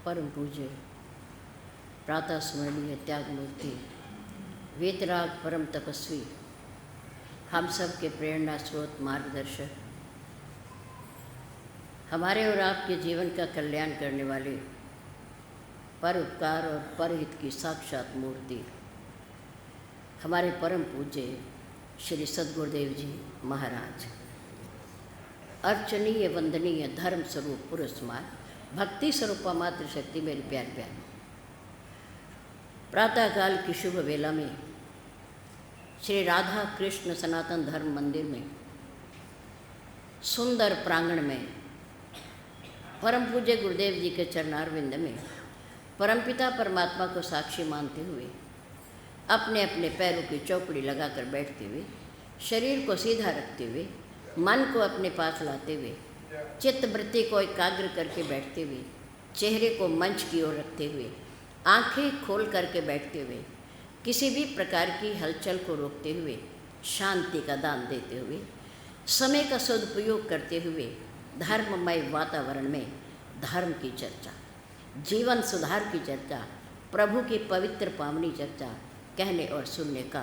परम पूज्य प्रातः स्मरणीय त्याग मूर्ति वेतराग परम तपस्वी, हम सब के प्रेरणा स्रोत मार्गदर्शक, हमारे और आपके जीवन का कल्याण करने वाले पर उपकार और परहित की साक्षात मूर्ति हमारे परम पूज्य श्री सद्गुरुदेव जी महाराज, अर्चनीय वंदनीय धर्म स्वरूप पुरुषमार भक्ति स्वरूपा मात्र शक्ति मेरी प्यार प्यार। प्रातःकाल की शुभ वेला में श्री राधा कृष्ण सनातन धर्म मंदिर में सुंदर प्रांगण में परम पूज्य गुरुदेव जी के चरणारविंद में परमपिता परमात्मा को साक्षी मानते हुए अपने अपने पैरों की चौकड़ी लगाकर बैठते हुए, शरीर को सीधा रखते हुए, मन को अपने पास लाते हुए, चित्त वृत्ति को एकाग्र करके बैठते हुए, चेहरे को मंच की ओर रखते हुए, आंखें खोल करके बैठते हुए, किसी भी प्रकार की हलचल को रोकते हुए, शांति का दान देते हुए, समय का सदुपयोग करते हुए, धर्ममय वातावरण में धर्म की चर्चा, जीवन सुधार की चर्चा, प्रभु की पवित्र पावनी चर्चा कहने और सुनने का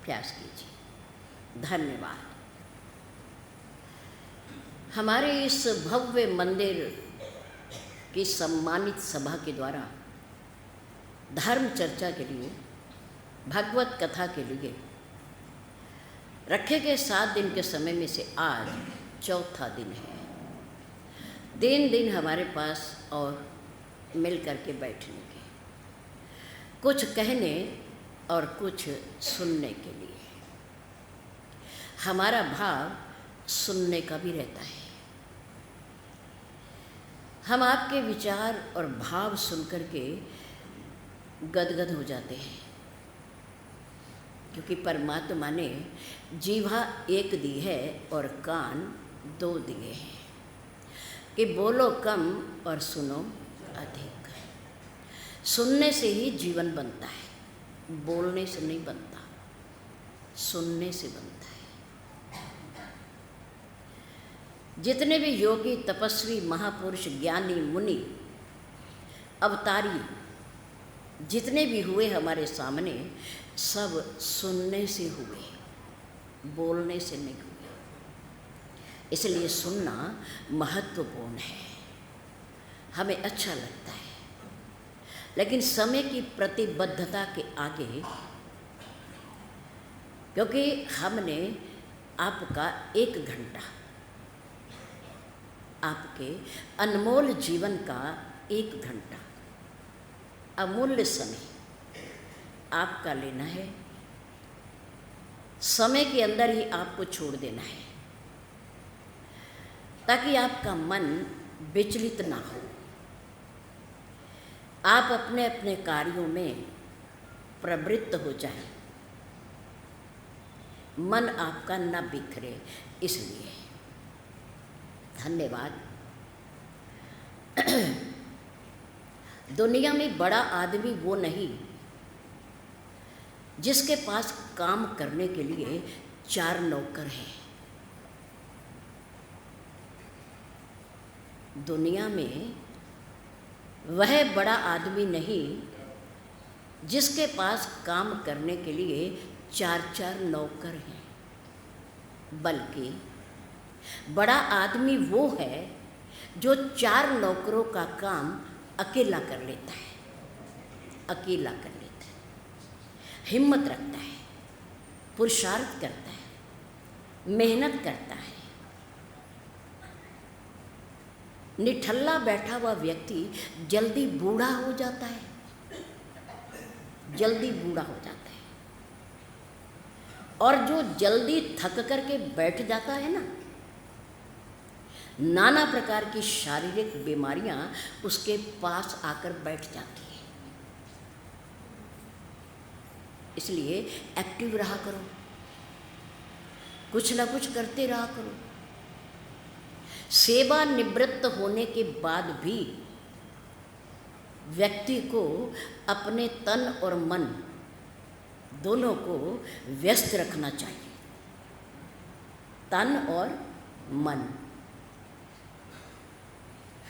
प्रयास कीजिए। धन्यवाद। हमारे इस भव्य मंदिर की सम्मानित सभा के द्वारा धर्म चर्चा के लिए, भगवत कथा के लिए रखे गए 7 दिन के समय में से आज चौथा दिन है। दिन हमारे पास और मिल करके बैठने के, कुछ कहने और कुछ सुनने के लिए। हमारा भाव सुनने का भी रहता है। हम आपके विचार और भाव सुनकर के गदगद हो जाते हैं, क्योंकि परमात्मा ने जीवा एक दी है और कान 2 दिए हैं कि बोलो कम और सुनो अधिक। सुनने से ही जीवन बनता है, बोलने से नहीं बनता, सुनने से बनता है। जितने भी योगी, तपस्वी, महापुरुष, ज्ञानी, मुनि, अवतारी जितने भी हुए हमारे सामने, सब सुनने से हुए, बोलने से नहीं हुए। इसलिए सुनना महत्वपूर्ण है, हमें अच्छा लगता है। लेकिन समय की प्रतिबद्धता के आगे, क्योंकि हमने आपका 1 घंटा, आपके अनमोल जीवन का 1 घंटा अमूल्य समय आपका लेना है, समय के अंदर ही आपको छोड़ देना है, ताकि आपका मन विचलित ना हो, आप अपने अपने कार्यों में प्रवृत्त हो जाएं, मन आपका न बिखरे। इसलिए धन्यवाद। दुनिया में बड़ा आदमी वो नहीं जिसके पास काम करने के लिए 4 नौकर हैं। दुनिया में वह बड़ा आदमी नहीं जिसके पास काम करने के लिए 4 नौकर हैं, बल्कि बड़ा आदमी वो है जो 4 नौकरों का काम अकेला कर लेता है, अकेला कर लेता है, हिम्मत रखता है, पुरुषार्थ करता है, मेहनत करता है। निठल्ला बैठा हुआ व्यक्ति जल्दी बूढ़ा हो जाता है, जल्दी बूढ़ा हो जाता है। और जो जल्दी थक करके बैठ जाता है ना, नाना प्रकार की शारीरिक बीमारियां उसके पास आकर बैठ जाती है। इसलिए एक्टिव रहा करो, कुछ ना कुछ करते रहा करो। सेवा निवृत्त होने के बाद भी व्यक्ति को अपने तन और मन दोनों को व्यस्त रखना चाहिए। तन और मन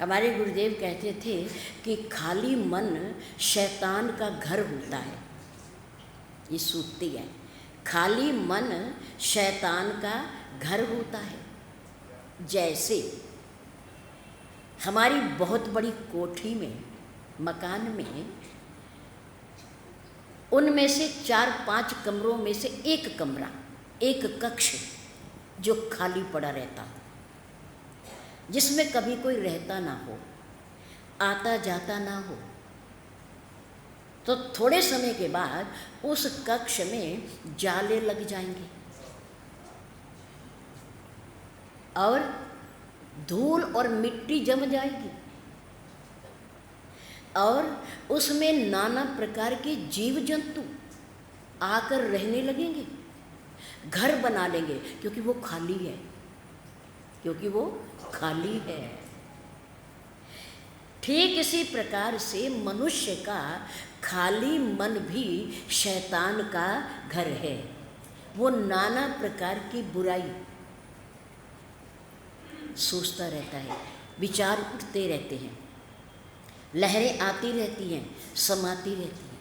हमारे गुरुदेव कहते थे कि खाली मन शैतान का घर होता है। ये सूक्ति है, खाली मन शैतान का घर होता है। जैसे हमारी बहुत बड़ी कोठी में, मकान में, उनमें से 4-5 कमरों में से एक कमरा, एक कक्ष जो खाली पड़ा रहता हो, जिसमें कभी कोई रहता ना हो, आता जाता ना हो, तो थोड़े समय के बाद उस कक्ष में जाले लग जाएंगे और धूल और मिट्टी जम जाएगी और उसमें नाना प्रकार के जीव जंतु आकर रहने लगेंगे, घर बना लेंगे, क्योंकि वो खाली है, क्योंकि वो खाली है। ठीक इसी प्रकार से मनुष्य का खाली मन भी शैतान का घर है। वो नाना प्रकार की बुराई सोचता रहता है, विचार उठते रहते हैं, लहरें आती रहती हैं, समाती रहती हैं,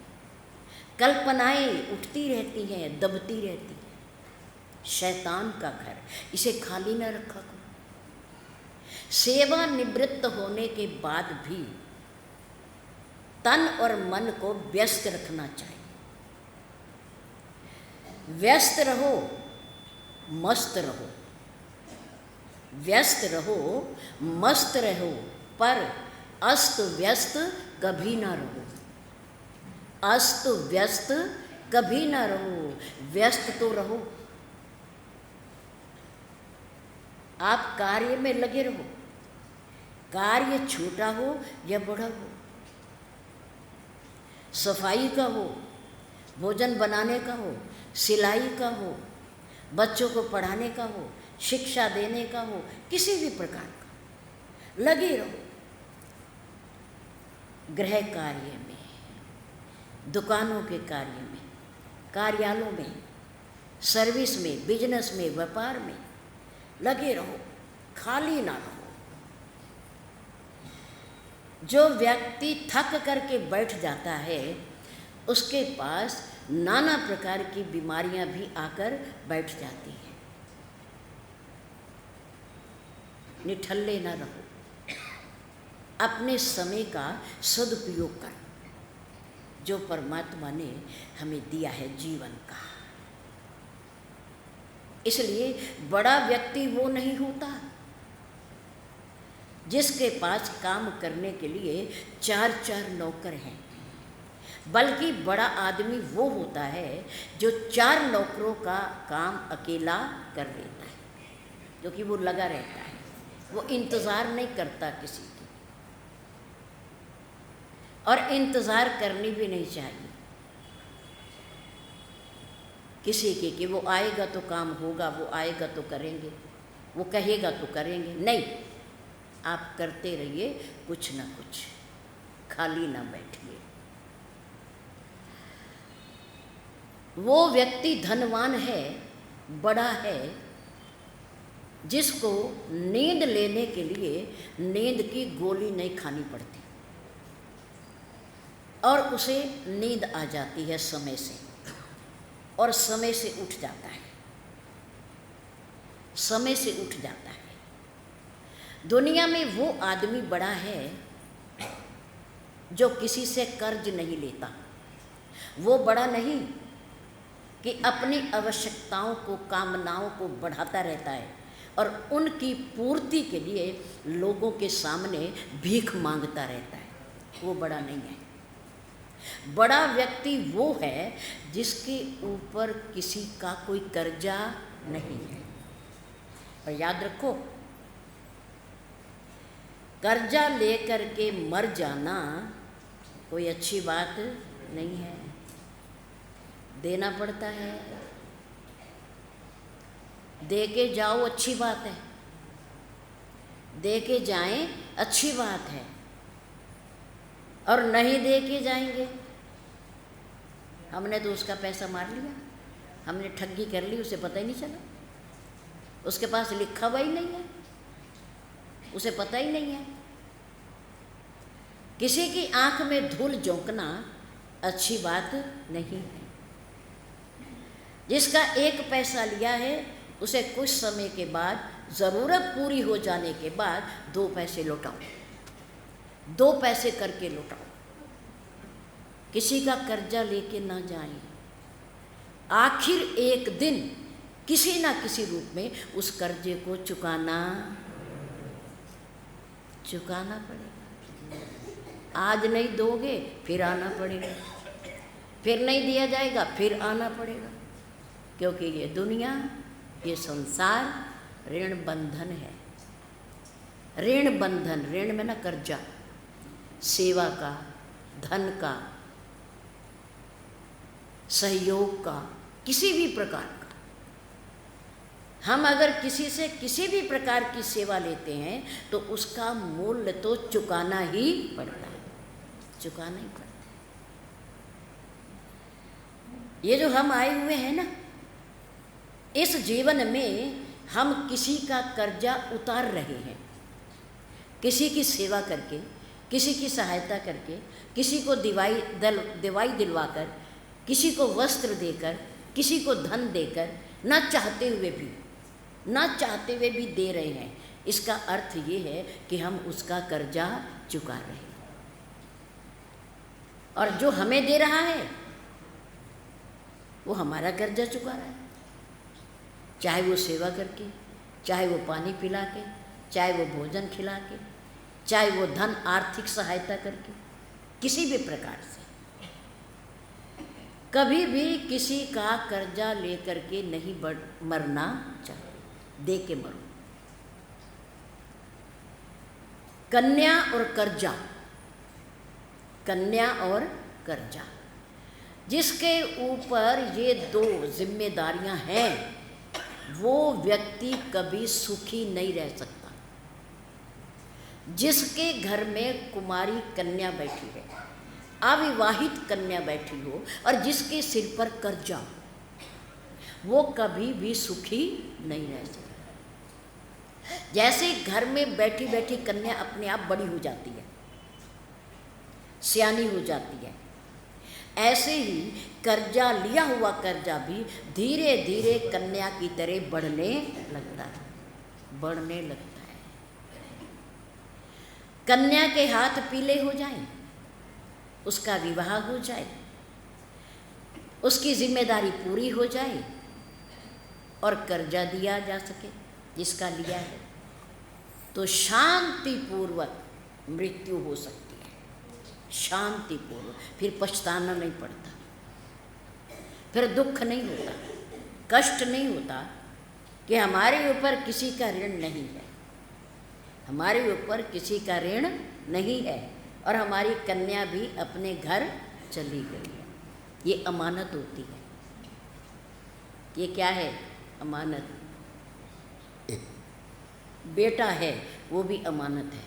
कल्पनाएं उठती रहती हैं, दबती रहती हैं। शैतान का घर, इसे खाली न रखा करो। सेवा निवृत्त होने के बाद भी तन और मन को व्यस्त रखना चाहिए। व्यस्त रहो, मस्त रहो, व्यस्त रहो, मस्त रहो, पर अस्त व्यस्त कभी ना रहो। अस्त व्यस्त कभी ना रहो, व्यस्त तो रहो। आप कार्य में लगे रहो, कार्य छोटा हो या बड़ा हो, सफाई का हो, भोजन बनाने का हो, सिलाई का हो, बच्चों को पढ़ाने का हो, शिक्षा देने का हो, किसी भी प्रकार का लगे रहो। गृह कार्य में, दुकानों के कार्य में, कार्यालयों में, सर्विस में, बिजनेस में, व्यापार में लगे रहो, खाली ना रहो। जो व्यक्ति थक करके बैठ जाता है, उसके पास नाना प्रकार की बीमारियां भी आकर बैठ जाती हैं। निठल्ले ना रहो, अपने समय का सदुपयोग कर, जो परमात्मा ने हमें दिया है जीवन का। इसलिए बड़ा व्यक्ति वो नहीं होता जिसके पास काम करने के लिए 4-4 नौकर हैं, बल्कि बड़ा आदमी वो होता है जो 4 नौकरों का काम अकेला कर लेता है, क्योंकि वो लगा रहता है, वो इंतज़ार नहीं करता किसी की, और इंतज़ार करनी भी नहीं चाहिए किसी की कि वो आएगा तो काम होगा, वो आएगा तो करेंगे, वो कहेगा तो करेंगे। नहीं, आप करते रहिए कुछ ना कुछ, खाली ना बैठिए। वो व्यक्ति धनवान है, बड़ा है, जिसको नींद लेने के लिए नींद की गोली नहीं खानी पड़ती और उसे नींद आ जाती है समय से, और समय से उठ जाता है, समय से उठ जाता है। दुनिया में वो आदमी बड़ा है जो किसी से कर्ज नहीं लेता। वो बड़ा नहीं कि अपनी आवश्यकताओं को, कामनाओं को बढ़ाता रहता है और उनकी पूर्ति के लिए लोगों के सामने भीख मांगता रहता है। वो बड़ा नहीं है। बड़ा व्यक्ति वो है जिसके ऊपर किसी का कोई कर्जा नहीं है। और याद रखो, कर्जा लेकर के मर जाना कोई अच्छी बात नहीं है, देना पड़ता है। दे के जाओ अच्छी बात है, दे के जाएं अच्छी बात है, और नहीं दे के जाएंगे, हमने तो उसका पैसा मार लिया, हमने ठगी कर ली, उसे पता ही नहीं चला, उसके पास लिखा हुआ ही नहीं है, उसे पता ही नहीं है किसी की आंख में धूल झोंकना अच्छी बात नहीं है। जिसका 1 पैसा लिया है उसे कुछ समय के बाद, ज़रूरत पूरी हो जाने के बाद 2 पैसे लौटाओ, 2 पैसे करके लौटाओ। किसी का कर्जा लेके ना जाएं। आखिर एक दिन किसी ना किसी रूप में उस कर्जे को चुकाना पड़ेगा। आज नहीं दोगे फिर आना पड़ेगा, फिर नहीं दिया जाएगा फिर आना पड़ेगा, क्योंकि ये दुनिया, ये संसार ऋण बंधन है। ऋण बंधन, ऋण में ना कर्जा, सेवा का, धन का, सहयोग का, किसी भी प्रकार का। हम अगर किसी से किसी भी प्रकार की सेवा लेते हैं तो उसका मूल्य तो चुकाना ही पड़ता है, चुकाना ही पड़ता है। ये जो हम आए हुए हैं ना, इस जीवन में हम किसी का कर्जा उतार रहे हैं, किसी की सेवा करके, किसी की सहायता करके, किसी को दवाई दिलवाकर, किसी को वस्त्र देकर, किसी को धन देकर, ना चाहते हुए भी दे रहे हैं। इसका अर्थ ये है कि हम उसका कर्जा चुका रहे हैं। और जो हमें दे रहा है वो हमारा कर्जा चुका रहा है, चाहे वो सेवा करके, चाहे वो पानी पिला के, चाहे वो भोजन खिला के, चाहे वो धन आर्थिक सहायता करके, किसी भी प्रकार से। कभी भी किसी का कर्जा लेकर के नहीं मरना चाहिए, दे के मरो। कन्या और कर्जा, कन्या और कर्जा, जिसके ऊपर ये 2 जिम्मेदारियां हैं, वो व्यक्ति कभी सुखी नहीं रह सकता। जिसके घर में कुमारी कन्या बैठी है, अविवाहित कन्या बैठी हो, और जिसके सिर पर कर्जा, वो कभी भी सुखी नहीं रह सकता। जैसे घर में बैठी बैठी कन्या अपने आप बड़ी हो जाती है, सियानी हो जाती है, ऐसे ही कर्जा, लिया हुआ कर्जा भी धीरे धीरे कन्या की तरह बढ़ने लगता है। कन्या के हाथ पीले हो जाएं, उसका विवाह हो जाए, उसकी जिम्मेदारी पूरी हो जाए और कर्जा दिया जा सके जिसका लिया है, तो शांतिपूर्वक मृत्यु हो सकती है, शांतिपूर्वक। फिर पछताना नहीं पड़ता, फिर दुख नहीं होता, कष्ट नहीं होता कि हमारे ऊपर किसी का ऋण नहीं है, हमारे ऊपर किसी का ऋण नहीं है, और हमारी कन्या भी अपने घर चली गई है। ये अमानत होती है। ये क्या है? अमानत। बेटा है वो भी अमानत है,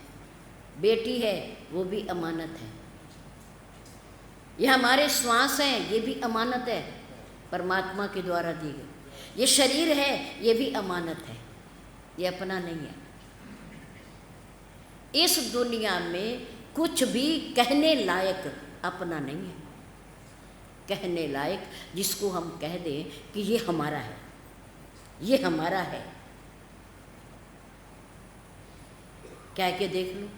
बेटी है वो भी अमानत है। ये हमारे श्वास हैं, ये भी अमानत है, परमात्मा के द्वारा दी गई। ये शरीर है, ये भी अमानत है, ये अपना नहीं है। इस दुनिया में कुछ भी कहने लायक अपना नहीं है। कहने लायक जिसको हम कह दें कि ये हमारा है, ये हमारा है, कह के देख लो,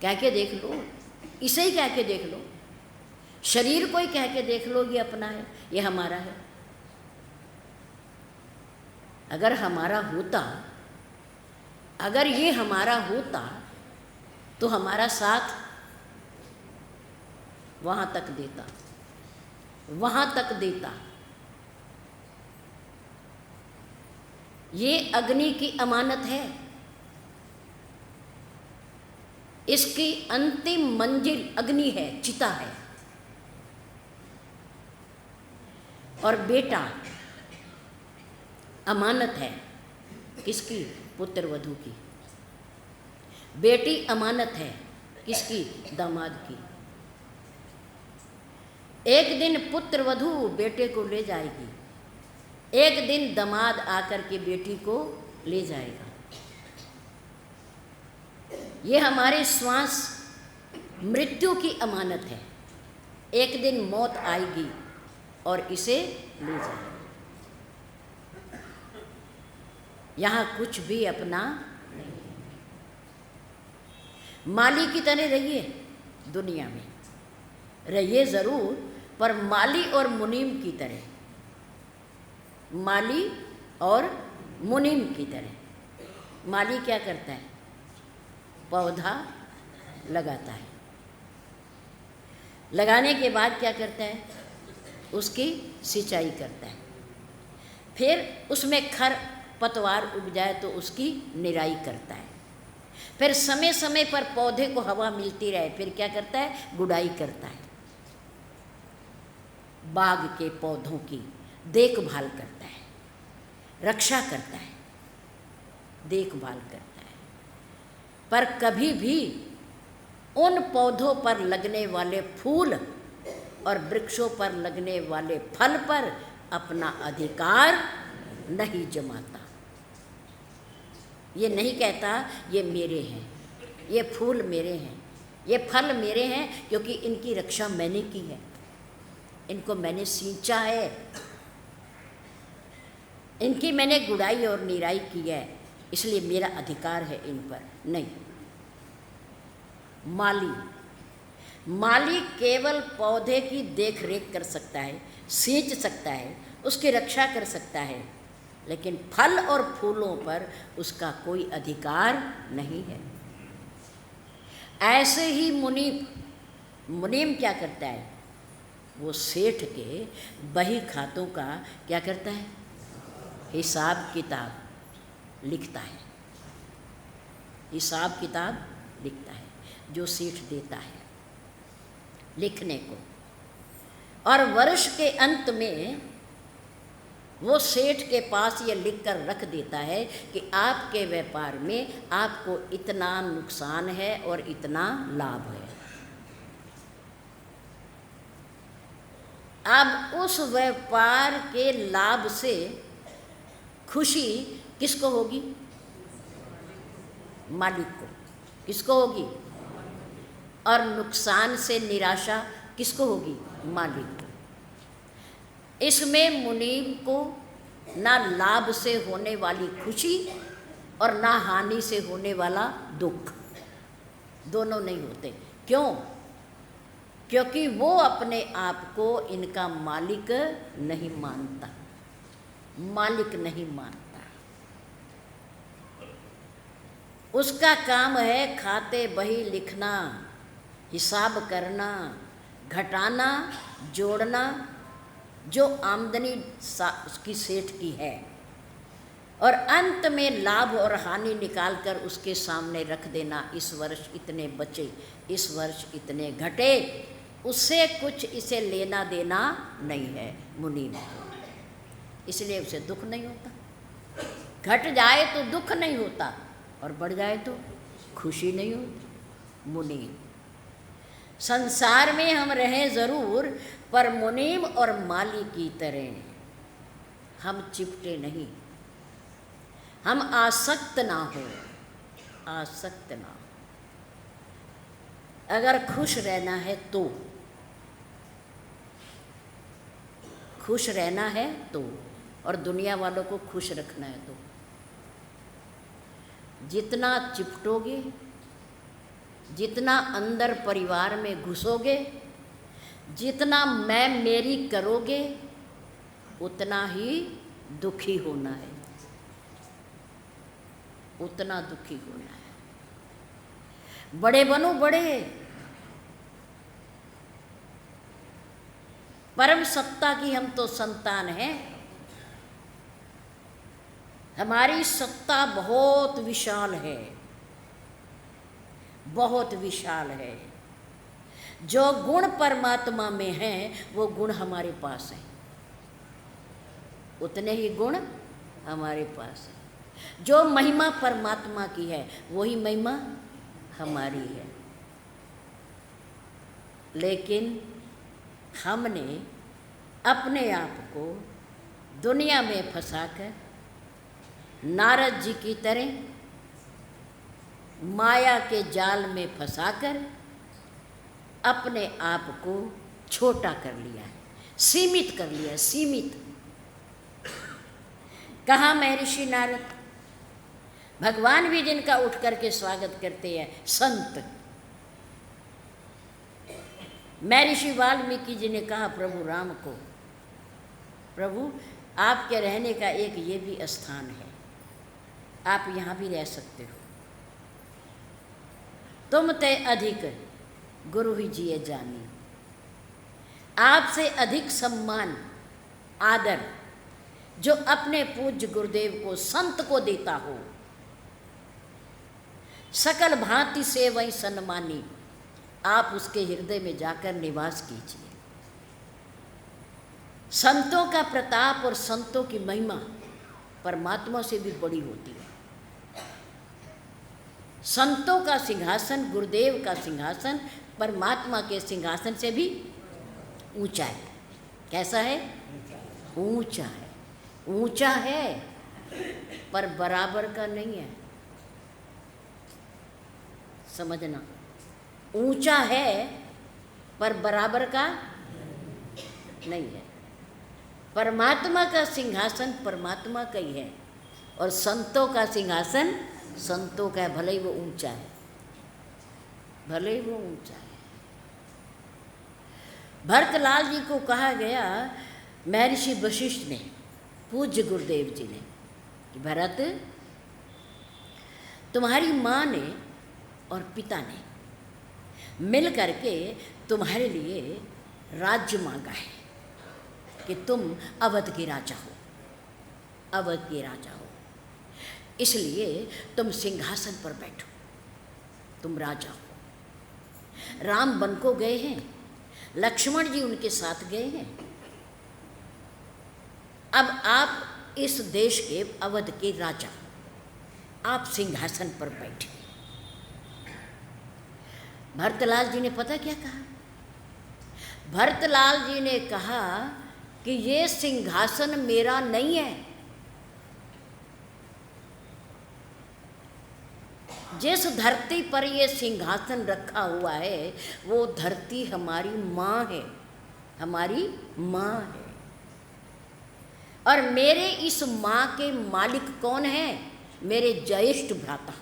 कह के देख लो, इसे ही कह के देख लो, शरीर को ही कह के देख लो, ये अपना है, ये हमारा है। अगर हमारा होता, अगर ये हमारा होता तो हमारा साथ वहाँ तक देता, वहाँ तक देता। ये अग्नि की अमानत है, इसकी अंतिम मंजिल अग्नि है, चिता है। और बेटा अमानत है, किसकी? पुत्र वधू की। बेटी अमानत है, किसकी? दामाद की। एक दिन पुत्र वधू बेटे को ले जाएगी, एक दिन दामाद आकर के बेटी को ले जाएगा। ये हमारे श्वास मृत्यु की अमानत है। एक दिन मौत आएगी और इसे ले जाएगी। यहाँ कुछ भी अपना नहीं। माली की तरह रहिए, दुनिया में रहिए ज़रूर, पर माली और मुनीम की तरह, माली और मुनीम की तरह। माली क्या करता है? पौधा लगाता है, लगाने के बाद क्या करता है? उसकी सिंचाई करता है, फिर उसमें खर पतवार उग जाए तो उसकी निराई करता है, फिर समय समय पर पौधे को हवा मिलती रहे, फिर क्या करता है? गुड़ाई करता है, बाग के पौधों की देखभाल करता है, रक्षा करता है, देखभाल करता है। पर कभी भी उन पौधों पर लगने वाले फूल और वृक्षों पर लगने वाले फल पर अपना अधिकार नहीं जमाता। ये नहीं कहता ये मेरे हैं, ये फूल मेरे हैं, ये फल मेरे हैं, क्योंकि इनकी रक्षा मैंने की है, इनको मैंने सींचा है, इनकी मैंने गुड़ाई और निराई की है, इसलिए मेरा अधिकार है इन पर। नहीं, माली केवल पौधे की देख रेख कर सकता है, सींच सकता है, उसकी रक्षा कर सकता है, लेकिन फल और फूलों पर उसका कोई अधिकार नहीं है। ऐसे ही मुनीम क्या करता है? वो सेठ के बही खातों का क्या करता है? हिसाब किताब लिखता है, हिसाब किताब लिखता है, जो सेठ देता है लिखने को। और वर्ष के अंत में वो सेठ के पास ये लिख कर रख देता है कि आपके व्यापार में आपको इतना नुकसान है और इतना लाभ है। अब उस व्यापार के लाभ से खुशी किसको होगी? मालिक को। किसको होगी? और नुकसान से निराशा किसको होगी? मालिक को। इसमें मुनीम को ना लाभ से होने वाली खुशी और ना हानि से होने वाला दुख, दोनों नहीं होते। क्यों? क्योंकि वो अपने आप को इनका मालिक नहीं मानता, मालिक नहीं मानता। उसका काम है खाते बही लिखना, हिसाब करना, घटाना, जोड़ना, जो आमदनी उसकी सेठ की है, और अंत में लाभ और हानि निकालकर उसके सामने रख देना। इस वर्ष इतने बचे, इस वर्ष इतने घटे, उससे कुछ इसे लेना देना नहीं है मुनीम को, इसलिए उसे दुख नहीं होता। घट जाए तो दुख नहीं होता और बढ़ जाए तो खुशी नहीं होती। मुनीम। संसार में हम रहें ज़रूर, पर मुनीम और माली की तरह हम चिपटे नहीं, हम आसक्त ना हो, आसक्त ना हो। अगर खुश रहना है तो, खुश रहना है तो, और दुनिया वालों को खुश रखना है तो, जितना चिपटोगे, जितना अंदर परिवार में घुसोगे, जितना मैं मेरी करोगे, उतना ही दुखी होना है, उतना दुखी होना है। बड़े बनो बड़े, परम सत्ता की हम तो संतान हैं। हमारी सत्ता बहुत विशाल है, बहुत विशाल है। जो गुण परमात्मा में हैं वो गुण हमारे पास हैं, उतने ही गुण हमारे पास हैं। जो महिमा परमात्मा की है वही महिमा हमारी है। लेकिन हमने अपने आप को दुनिया में फंसाकर नारद जी की तरह माया के जाल में फंसाकर अपने आप को छोटा कर लिया है, सीमित कर लिया है, सीमित। कहा महर्षि नारद, भगवान भी जिनका उठ करके स्वागत करते हैं, संत। महर्षि वाल्मीकि जी ने कहा प्रभु राम को, प्रभु आपके रहने का एक ये भी स्थान है, आप यहाँ भी रह सकते हो। तुम ते अधिक गुरु ही जिए जानी, आपसे अधिक सम्मान आदर जो अपने पूज्य गुरुदेव को, संत को देता हो, सकल भांति से वही सन्मानी, आप उसके हृदय में जाकर निवास कीजिए। संतों का प्रताप और संतों की महिमा परमात्मा से भी बड़ी होती है। संतों का सिंहासन, गुरुदेव का सिंहासन परमात्मा के सिंहासन से भी ऊंचा है। कैसा है? ऊंचा है। ऊंचा है पर बराबर का नहीं है, समझना। ऊंचा है पर बराबर का नहीं है। परमात्मा का सिंहासन परमात्मा का ही है और संतों का सिंहासन संतों का है, भले ही वो ऊंचा है, भले ही वो ऊंचा है। भरतलाल जी को कहा गया महर्षि वशिष्ठ ने, पूज्य गुरुदेव जी ने, कि भरत, तुम्हारी माँ ने और पिता ने मिल करके तुम्हारे लिए राज्य मांगा है कि तुम अवध के राजा हो, अवध के राजा हो, इसलिए तुम सिंहासन पर बैठो, तुम राजा हो। राम वन को गए हैं, लक्ष्मण जी उनके साथ गए हैं। अब आप इस देश के अवध के राजा, आप सिंहासन पर बैठे। भरतलाल जी ने पता क्या कहा? भरतलाल जी ने कहा कि ये सिंहासन मेरा नहीं है, जिस धरती पर ये सिंहासन रखा हुआ है वो धरती हमारी माँ है, हमारी माँ है। और मेरे इस माँ के मालिक कौन है? मेरे ज्येष्ठ भ्राता,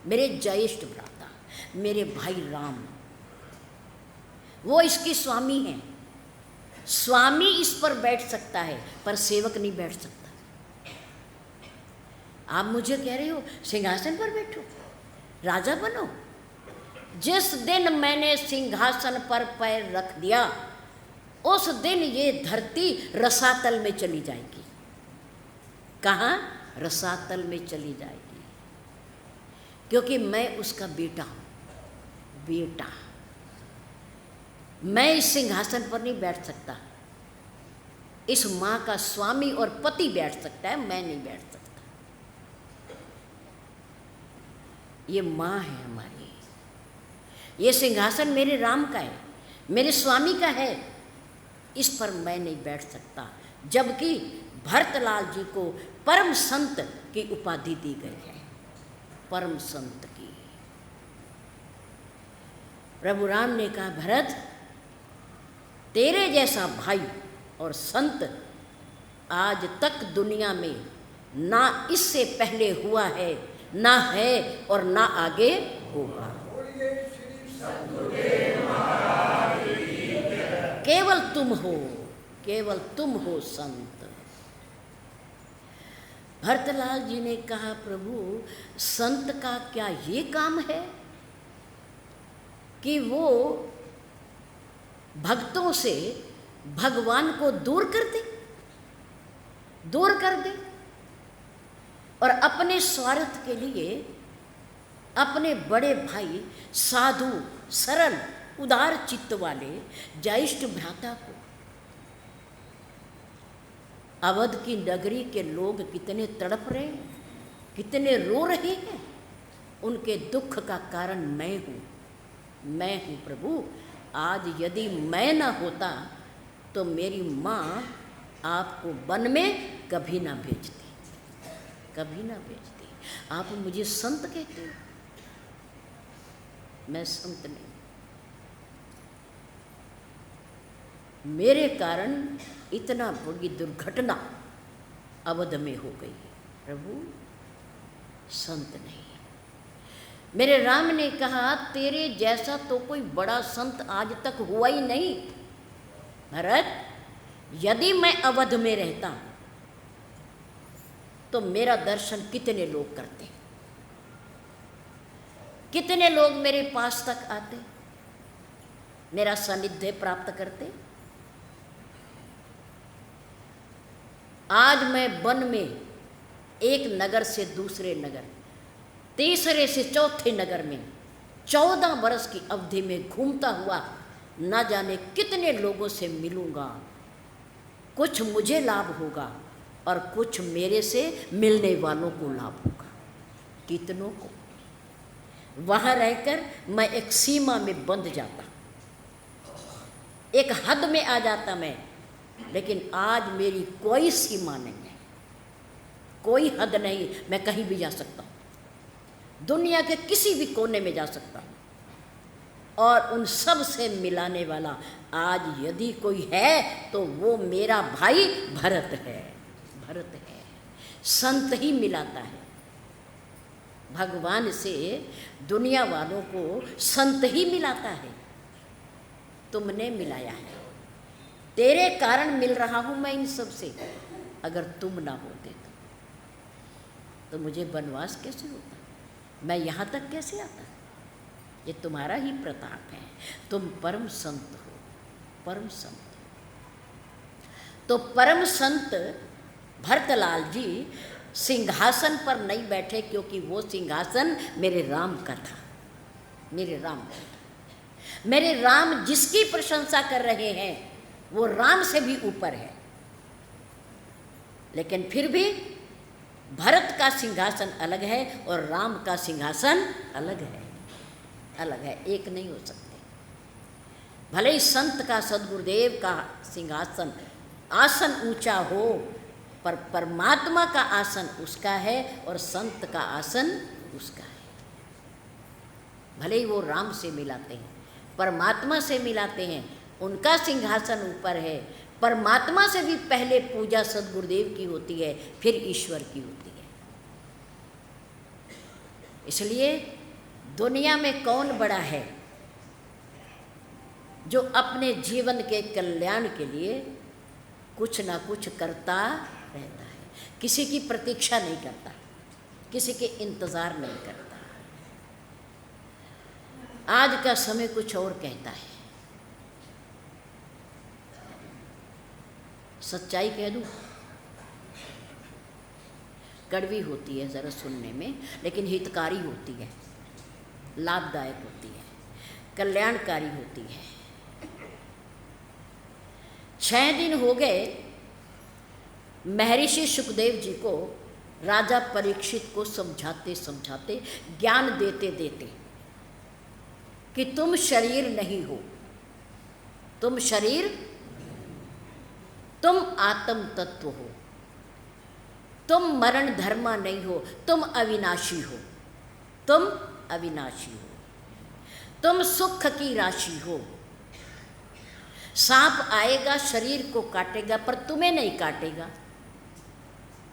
मेरे ज्येष्ठ भ्राता, मेरे भाई राम, वो इसके स्वामी हैं। स्वामी इस पर बैठ सकता है पर सेवक नहीं बैठ सकता। आप मुझे कह रहे हो सिंहासन पर बैठो, राजा बनो। जिस दिन मैंने सिंहासन पर पैर रख दिया उस दिन ये धरती रसातल में चली जाएगी। कहाँ? रसातल में चली जाएगी, क्योंकि मैं उसका बेटा हूँ, बेटा। मैं इस सिंहासन पर नहीं बैठ सकता। इस माँ का स्वामी और पति बैठ सकता है, मैं नहीं बैठ सकता। ये माँ है हमारी, ये सिंहासन मेरे राम का है, मेरे स्वामी का है, इस पर मैं नहीं बैठ सकता। जबकि भरतलाल जी को परम संत की उपाधि दी गई है, परम संत की। प्रभु राम ने कहा, भरत, तेरे जैसा भाई और संत आज तक दुनिया में ना इससे पहले हुआ है, ना है और ना आगे होगा। केवल तुम हो, केवल तुम हो संत। भरतलाल जी ने कहा, प्रभु संत का क्या ये काम है कि वो भक्तों से भगवान को दूर कर दे, दूर कर दे, और अपने स्वार्थ के लिए अपने बड़े भाई साधु, सरल, उदार चित्त वाले ज्येष्ठ भ्राता को। अवध की नगरी के लोग कितने तड़प रहे हैं, कितने रो रहे हैं, उनके दुख का कारण मैं हूँ, मैं हूँ प्रभु। आज यदि मैं ना होता तो मेरी माँ आपको वन में कभी ना भेजती, कभी ना भेजती। आप मुझे संत कहते हो, मैं संत नहीं। मेरे कारण इतना बड़ी दुर्घटना अवध में हो गई है, प्रभु संत नहीं। मेरे राम ने कहा तेरे जैसा तो कोई बड़ा संत आज तक हुआ ही नहीं। भरत, यदि मैं अवध में रहता तो मेरा दर्शन कितने लोग करते, कितने लोग मेरे पास तक आते, मेरा सानिध्य प्राप्त करते। आज मैं वन में एक नगर से दूसरे नगर, तीसरे से चौथे नगर में 14 वर्ष की अवधि में घूमता हुआ न जाने कितने लोगों से मिलूंगा। कुछ मुझे लाभ होगा और कुछ मेरे से मिलने वालों को लाभ होगा, कितनों को। वहाँ रहकर मैं एक सीमा में बंध जाता, एक हद में आ जाता मैं, लेकिन आज मेरी कोई सीमा नहीं है, कोई हद नहीं। मैं कहीं भी जा सकता हूँ, दुनिया के किसी भी कोने में जा सकता हूँ, और उन सब से मिलाने वाला आज यदि कोई है तो वो मेरा भाई भरत है। भरत है, संत ही मिलाता है। भगवान से दुनिया वालों को संत ही मिलाता है। तुमने मिलाया है, तेरे कारण मिल रहा हूँ मैं इन सब से। अगर तुम ना होते तो मुझे वनवास कैसे होता, मैं यहाँ तक कैसे आता। ये तुम्हारा ही प्रताप है, तुम परम संत हो, परम संत। तो परम संत भरतलाल जी सिंहासन पर नहीं बैठे, क्योंकि वो सिंहासन मेरे राम का था, मेरे राम का था। मेरे राम जिसकी प्रशंसा कर रहे हैं वो राम से भी ऊपर है, लेकिन फिर भी भरत का सिंहासन अलग है और राम का सिंहासन अलग है, अलग है, एक नहीं हो सकते। भले ही संत का, सद्गुरुदेव का सिंहासन आसन ऊंचा हो, पर परमात्मा का आसन उसका है और संत का आसन उसका है। भले ही वो राम से मिलाते हैं, परमात्मा से मिलाते हैं, उनका सिंहासन ऊपर है। परमात्मा से भी पहले पूजा सद्गुरुदेव की होती है, फिर ईश्वर की होती है। इसलिए दुनिया में कौन बड़ा है जो अपने जीवन के कल्याण के लिए कुछ ना कुछ करता रहता है, किसी की प्रतीक्षा नहीं करता, किसी के इंतज़ार नहीं करता। आज का समय कुछ और कहता है। सच्चाई कह दूँ, कड़वी होती है ज़रा सुनने में, लेकिन हितकारी होती है, लाभदायक होती है, कल्याणकारी होती है। 6 दिन हो गए महर्षि सुखदेव जी को राजा परीक्षित को समझाते समझाते, ज्ञान देते देते कि तुम शरीर नहीं हो, तुम शरीर, तुम आत्म तत्व हो, तुम मरण धर्मा नहीं हो, तुम अविनाशी हो, तुम अविनाशी हो, तुम सुख की राशि हो। सांप आएगा शरीर को काटेगा, पर तुम्हें नहीं काटेगा,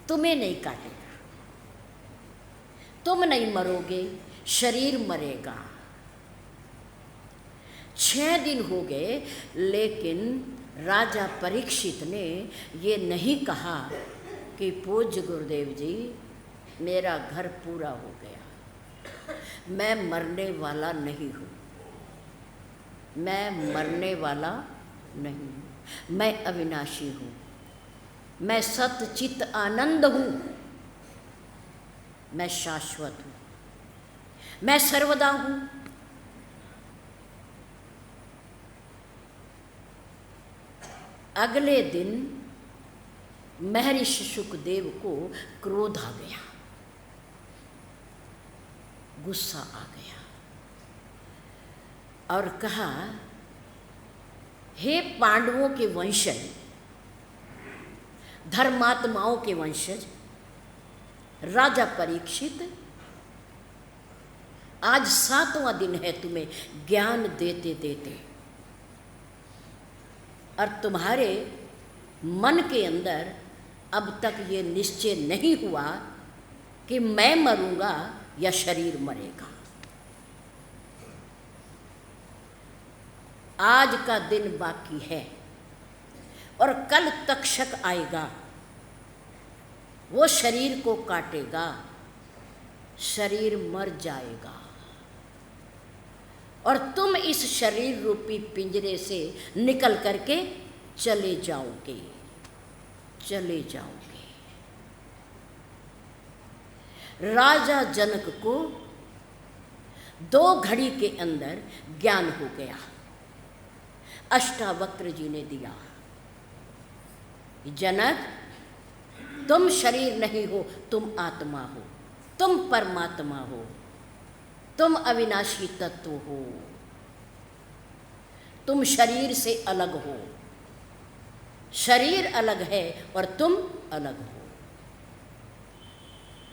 तुम्हें नहीं काटेगा। तुम नहीं मरोगे, शरीर मरेगा। 6 दिन हो गए, लेकिन राजा परीक्षित ने ये नहीं कहा कि पूज्य गुरुदेव जी मेरा घर पूरा हो गया, मैं मरने वाला नहीं हूँ, मैं मरने वाला नहीं हूँ, मैं अविनाशी हूँ, मैं सत चित आनंद हूँ, मैं शाश्वत हूँ, मैं सर्वदा हूँ। अगले दिन महर्षि सुखदेव को क्रोध आ गया, गुस्सा आ गया और कहा, हे पांडवों के वंशज, धर्मात्माओं के वंशज, राजा परीक्षित, आज 7वां दिन है तुम्हें ज्ञान देते देते, और तुम्हारे मन के अंदर अब तक ये निश्चय नहीं हुआ कि मैं मरूंगा या शरीर मरेगा। आज का दिन बाकी है और कल तक्षक आएगा, वो शरीर को काटेगा, शरीर मर जाएगा और तुम इस शरीर रूपी पिंजरे से निकल करके चले जाओगे, चले जाओगे। राजा जनक को 2 घड़ी के अंदर ज्ञान हो गया। अष्टावक्र जी ने दिया, जनक तुम शरीर नहीं हो, तुम आत्मा हो, तुम परमात्मा हो, तुम अविनाशी तत्व हो, तुम शरीर से अलग हो, शरीर अलग है और तुम अलग हो।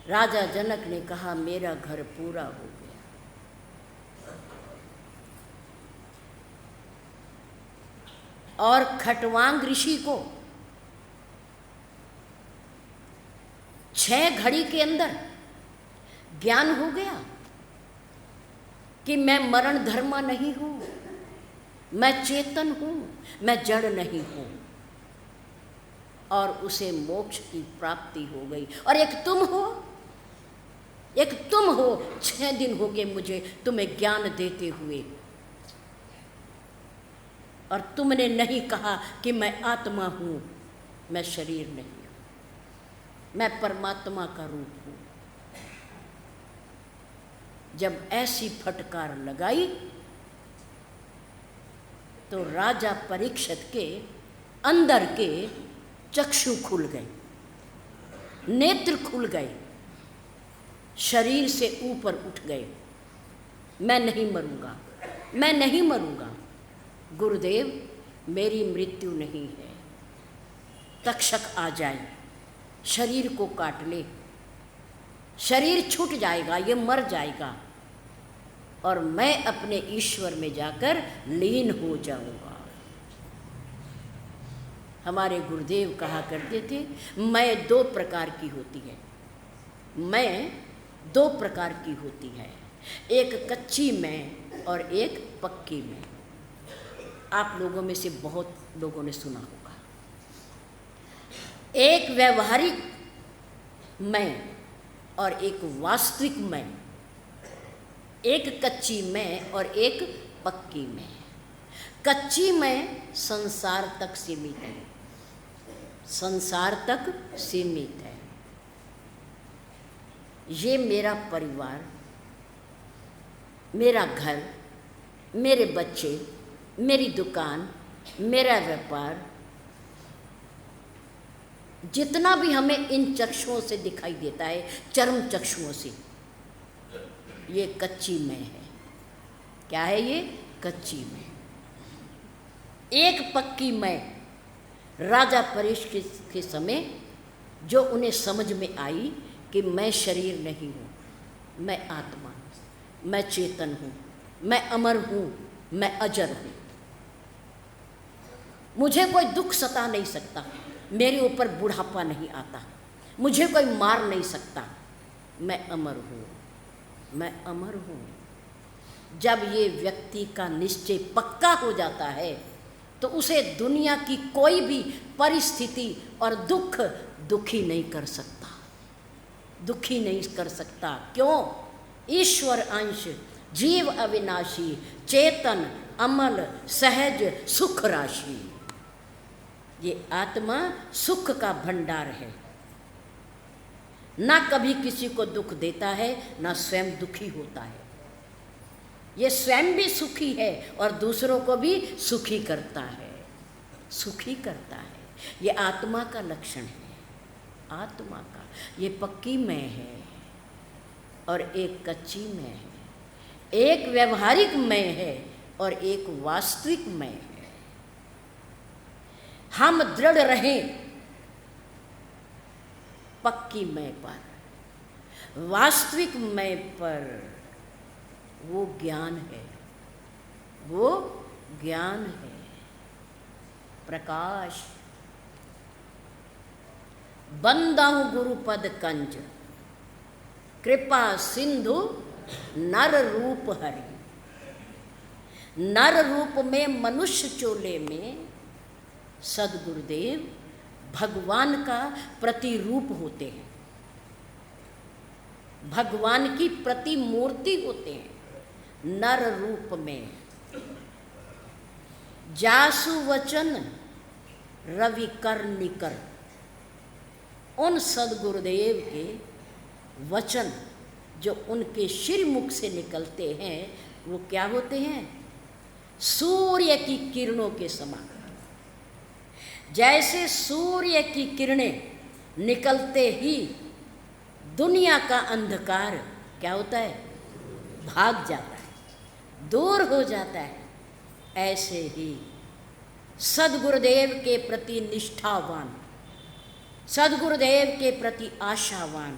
राजा जनक ने कहा मेरा घर पूरा हो गया। और खटवांग ऋषि को 6 घड़ी के अंदर ज्ञान हो गया कि मैं मरण धर्मा नहीं हूं, मैं चेतन हूं, मैं जड़ नहीं हूं, और उसे मोक्ष की प्राप्ति हो गई। और एक तुम हो, एक तुम हो। 6 दिन हो गए मुझे तुम्हें ज्ञान देते हुए, और तुमने नहीं कहा कि मैं आत्मा हूं, मैं शरीर नहीं हूं, मैं परमात्मा का रूप हूं। जब ऐसी फटकार लगाई तो राजा परीक्षित के अंदर के चक्षु खुल गए, नेत्र खुल गए, शरीर से ऊपर उठ गए। मैं नहीं मरूंगा, मैं नहीं मरूंगा। गुरुदेव मेरी मृत्यु नहीं है, तक्षक आ जाए, शरीर को काट ले, शरीर छूट जाएगा, ये मर जाएगा और मैं अपने ईश्वर में जाकर लीन हो जाऊंगा। हमारे गुरुदेव कहा करते थे मैं 2 प्रकार की होती है, मैं 2 प्रकार की होती है, एक कच्ची मैं और एक पक्की मैं। आप लोगों में से बहुत लोगों ने सुना होगा। एक व्यवहारिक मैं और एक वास्तविक मैं, एक कच्ची मैं और एक पक्की मैं। कच्ची मैं संसार तक सीमित है, संसार तक सीमित है। ये मेरा परिवार, मेरा घर, मेरे बच्चे, मेरी दुकान, मेरा व्यापार, जितना भी हमें इन चक्षुओं से दिखाई देता है, चर्म चक्षुओं से, ये कच्ची मैं है। क्या है ये? कच्ची मैं। एक पक्की मैं राजा परीक्षित के समय जो उन्हें समझ में आई कि मैं शरीर नहीं हूँ, मैं आत्मा, मैं चेतन हूँ, मैं अमर हूँ, मैं अजर हूँ, मुझे कोई दुख सता नहीं सकता, मेरे ऊपर बुढ़ापा नहीं आता, मुझे कोई मार नहीं सकता, मैं अमर हूँ, मैं अमर हूँ। जब ये व्यक्ति का निश्चय पक्का हो जाता है तो उसे दुनिया की कोई भी परिस्थिति और दुख दुखी नहीं कर सकता, दुखी नहीं कर सकता। क्यों? ईश्वर अंश, जीव अविनाशी, चेतन, अमल, सहज, सुख राशि। ये आत्मा सुख का भंडार है, ना कभी किसी को दुख देता है, ना स्वयं दुखी होता है। ये स्वयं भी सुखी है और दूसरों को भी सुखी करता है, सुखी करता है। ये आत्मा का लक्षण है, आत्मा का। ये पक्की मैं है और एक कच्ची मैं है, एक व्यवहारिक मैं है और एक वास्तविक मैं है। हम दृढ़ रहें पक्की मैं पर, वास्तविक मैं पर, वो ज्ञान है, वो ज्ञान है, प्रकाश। बंदाहु गुरुपद कंज, कृपा सिंधु नर रूप हरि। नर रूप में, मनुष्य चोले में सदगुरुदेव भगवान का प्रतिरूप होते हैं, भगवान की प्रतिमूर्ति होते हैं नर रूप में। जासु वचन रवि कर निकर, उन सदगुरुदेव के वचन जो उनके श्रीमुख से निकलते हैं वो क्या होते हैं? सूर्य की किरणों के समान। जैसे सूर्य की किरणें निकलते ही दुनिया का अंधकार क्या होता है? भाग जाता है, दूर हो जाता है। ऐसे ही सदगुरुदेव के प्रति निष्ठावान, सदगुरुदेव के प्रति आशावान,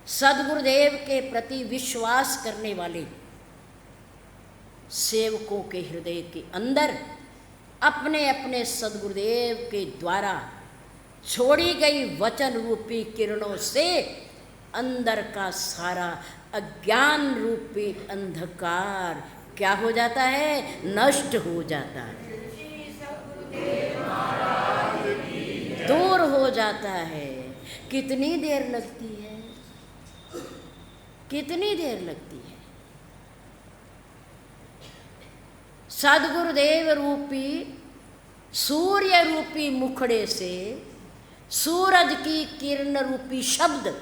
सदगुरुदेव के प्रति विश्वास करने वाले सेवकों के हृदय के अंदर अपने अपने सदगुरुदेव के द्वारा छोड़ी गई वचन रूपी किरणों से अंदर का सारा अज्ञान रूपी अंधकार क्या हो जाता है? नष्ट हो जाता है, दूर हो जाता है। कितनी देर लगती है? कितनी देर लगती है? सदगुरुदेव रूपी सूर्य रूपी मुखड़े से सूरज की किरण रूपी शब्द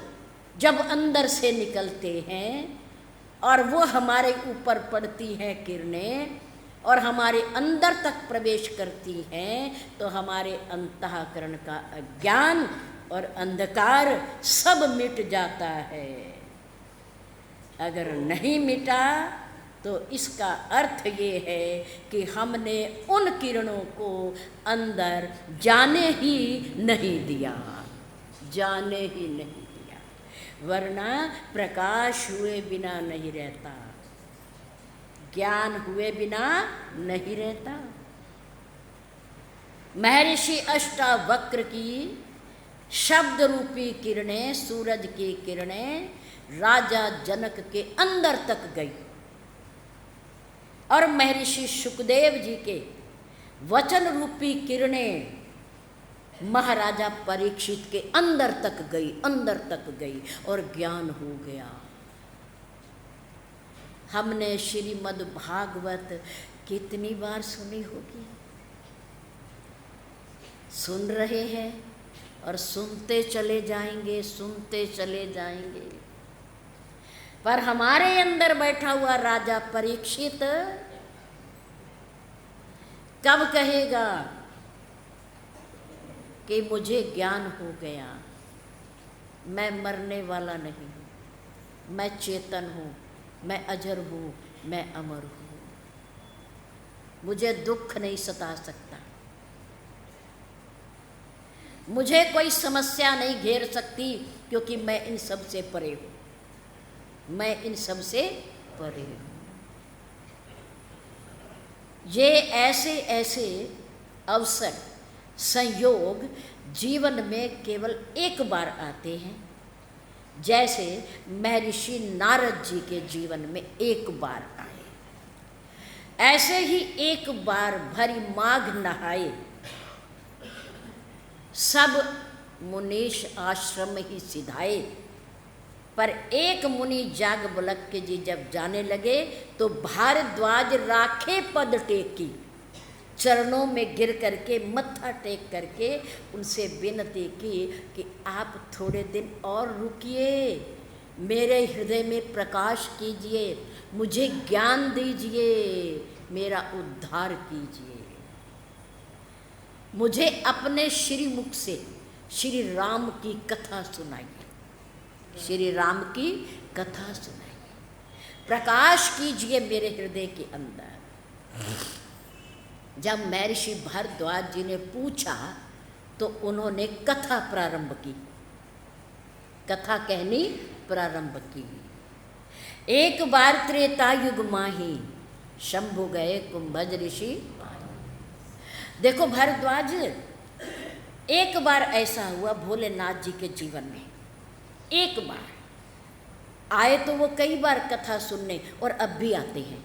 जब अंदर से निकलते हैं और वो हमारे ऊपर पड़ती हैं किरणें और हमारे अंदर तक प्रवेश करती हैं, तो हमारे अंतःकरण का अज्ञान और अंधकार सब मिट जाता है। अगर नहीं मिटा तो इसका अर्थ ये है कि हमने उन किरणों को अंदर जाने ही नहीं दिया, जाने ही नहीं दिया। वरना प्रकाश हुए बिना नहीं रहता, ज्ञान हुए बिना नहीं रहता। महर्षि अष्टावक्र की शब्द रूपी किरणें, सूरज की किरणें राजा जनक के अंदर तक गई और महर्षि सुखदेव जी के वचन रूपी किरणें महाराजा परीक्षित के अंदर तक गई, अंदर तक गई और ज्ञान हो गया। हमने श्रीमद् भागवत कितनी बार सुनी होगी, सुन रहे हैं और सुनते चले जाएंगे, सुनते चले जाएंगे। पर हमारे अंदर बैठा हुआ राजा परीक्षित कब कहेगा कि मुझे ज्ञान हो गया, मैं मरने वाला नहीं हूँ, मैं चेतन हूँ, मैं अजर हूँ, मैं अमर हूँ, मुझे दुख नहीं सता सकता, मुझे कोई समस्या नहीं घेर सकती, क्योंकि मैं इन सब से परे हूँ, मैं इन सब से परे हूँ। ये ऐसे ऐसे अवसर, संयोग जीवन में केवल एक बार आते हैं, जैसे महर्षि नारद जी के जीवन में एक बार आए। ऐसे ही एक बार भरी माघ नहाए सब मुनीश आश्रम ही सिधाए, पर एक मुनि जाग बुलक के जी जब जाने लगे तो भारद्वाज राखे पद टेकी, चरणों में गिर करके मत्था टेक करके उनसे विनती की कि आप थोड़े दिन और रुकिए, मेरे हृदय में प्रकाश कीजिए, मुझे ज्ञान दीजिए, मेरा उद्धार कीजिए, मुझे अपने श्रीमुख से श्री राम की कथा सुनाइए, श्री राम की कथा सुनाइए, प्रकाश कीजिए मेरे हृदय के अंदर। जब महर्षि भारद्वाज जी ने पूछा तो उन्होंने कथा प्रारंभ की, कथा कहनी प्रारंभ की। एक बार त्रेता युग माही, शंभु गए कुंभज ऋषि। देखो भारद्वाज, एक बार ऐसा हुआ भोलेनाथ जी के जीवन में, एक बार आए तो वो कई बार कथा सुनने, और अब भी आते हैं,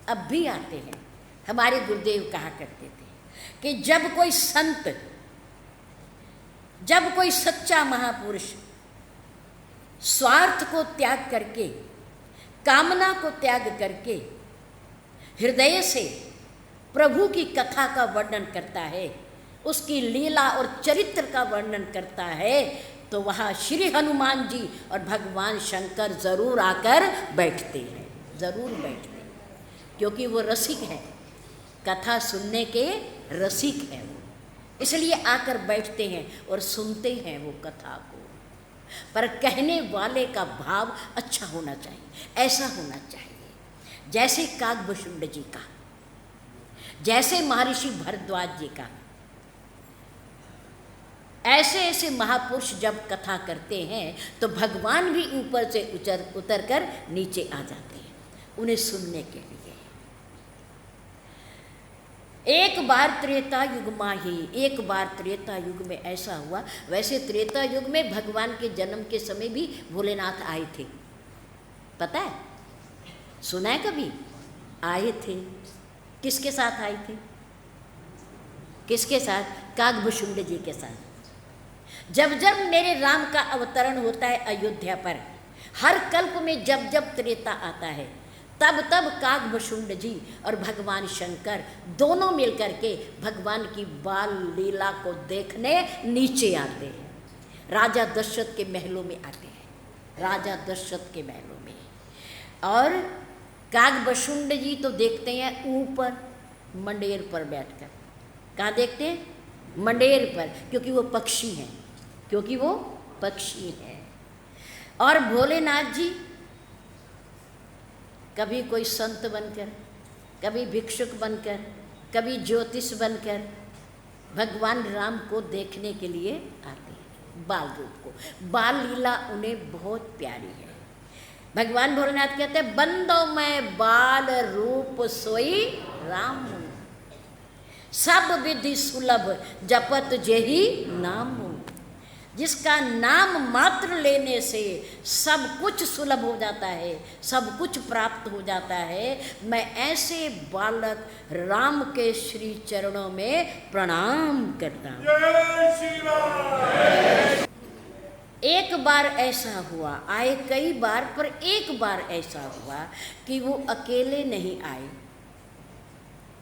अब भी आते हैं। हमारे गुरुदेव कहा करते थे कि जब कोई संत, जब कोई सच्चा महापुरुष स्वार्थ को त्याग करके, कामना को त्याग करके हृदय से प्रभु की कथा का वर्णन करता है, उसकी लीला और चरित्र का वर्णन करता है, तो वहाँ श्री हनुमान जी और भगवान शंकर जरूर आकर बैठते हैं, जरूर बैठते हैं, क्योंकि वो रसिक हैं, कथा सुनने के रसिक हैं वो, इसलिए आकर बैठते हैं और सुनते हैं वो कथा को। पर कहने वाले का भाव अच्छा होना चाहिए, ऐसा होना चाहिए जैसे काकभूषुंड जी का, जैसे महर्षि भरद्वाज जी का। ऐसे ऐसे महापुरुष जब कथा करते हैं तो भगवान भी ऊपर से उतर कर नीचे आ जाते हैं उन्हें सुनने के लिए। एक बार त्रेता युग माही, एक बार त्रेता युग में ऐसा हुआ। वैसे त्रेता युग में भगवान के जन्म के समय भी भोलेनाथ आए थे, पता है, सुना है कभी? आए थे। किसके साथ आए थे? किसके साथ? काकभूषुंड जी के साथ। जब जब मेरे राम का अवतरण होता है अयोध्या पर, हर कल्प में जब जब त्रेता आता है, तब तब काकभूषुंड जी और भगवान शंकर दोनों मिलकर के भगवान की बाल लीला को देखने नीचे आते हैं, राजा दशरथ के महलों में आते हैं, राजा दशरथ के महलों में। और काकभूषुंड जी तो देखते हैं ऊपर मंडेर पर बैठकर। कहाँ देखते हैं? मंडेर पर, क्योंकि वो पक्षी हैं, क्योंकि वो पक्षी हैं। और भोलेनाथ जी कभी कोई संत बनकर, कभी भिक्षुक बनकर, कभी ज्योतिष बनकर भगवान राम को देखने के लिए आते हैं, बाल रूप को। बाल लीला उन्हें बहुत प्यारी है। भगवान भोलेनाथ कहते हैं, बंदो मैं बाल रूप सोई राम, सब विधि सुलभ जपत जेहि नाम। जिसका नाम मात्र लेने से सब कुछ सुलभ हो जाता है, सब कुछ प्राप्त हो जाता है। मैं ऐसे बालक राम के श्री चरणों में प्रणाम करता हूँ। एक बार ऐसा हुआ, आए कई बार, पर एक बार ऐसा हुआ कि वो अकेले नहीं आए,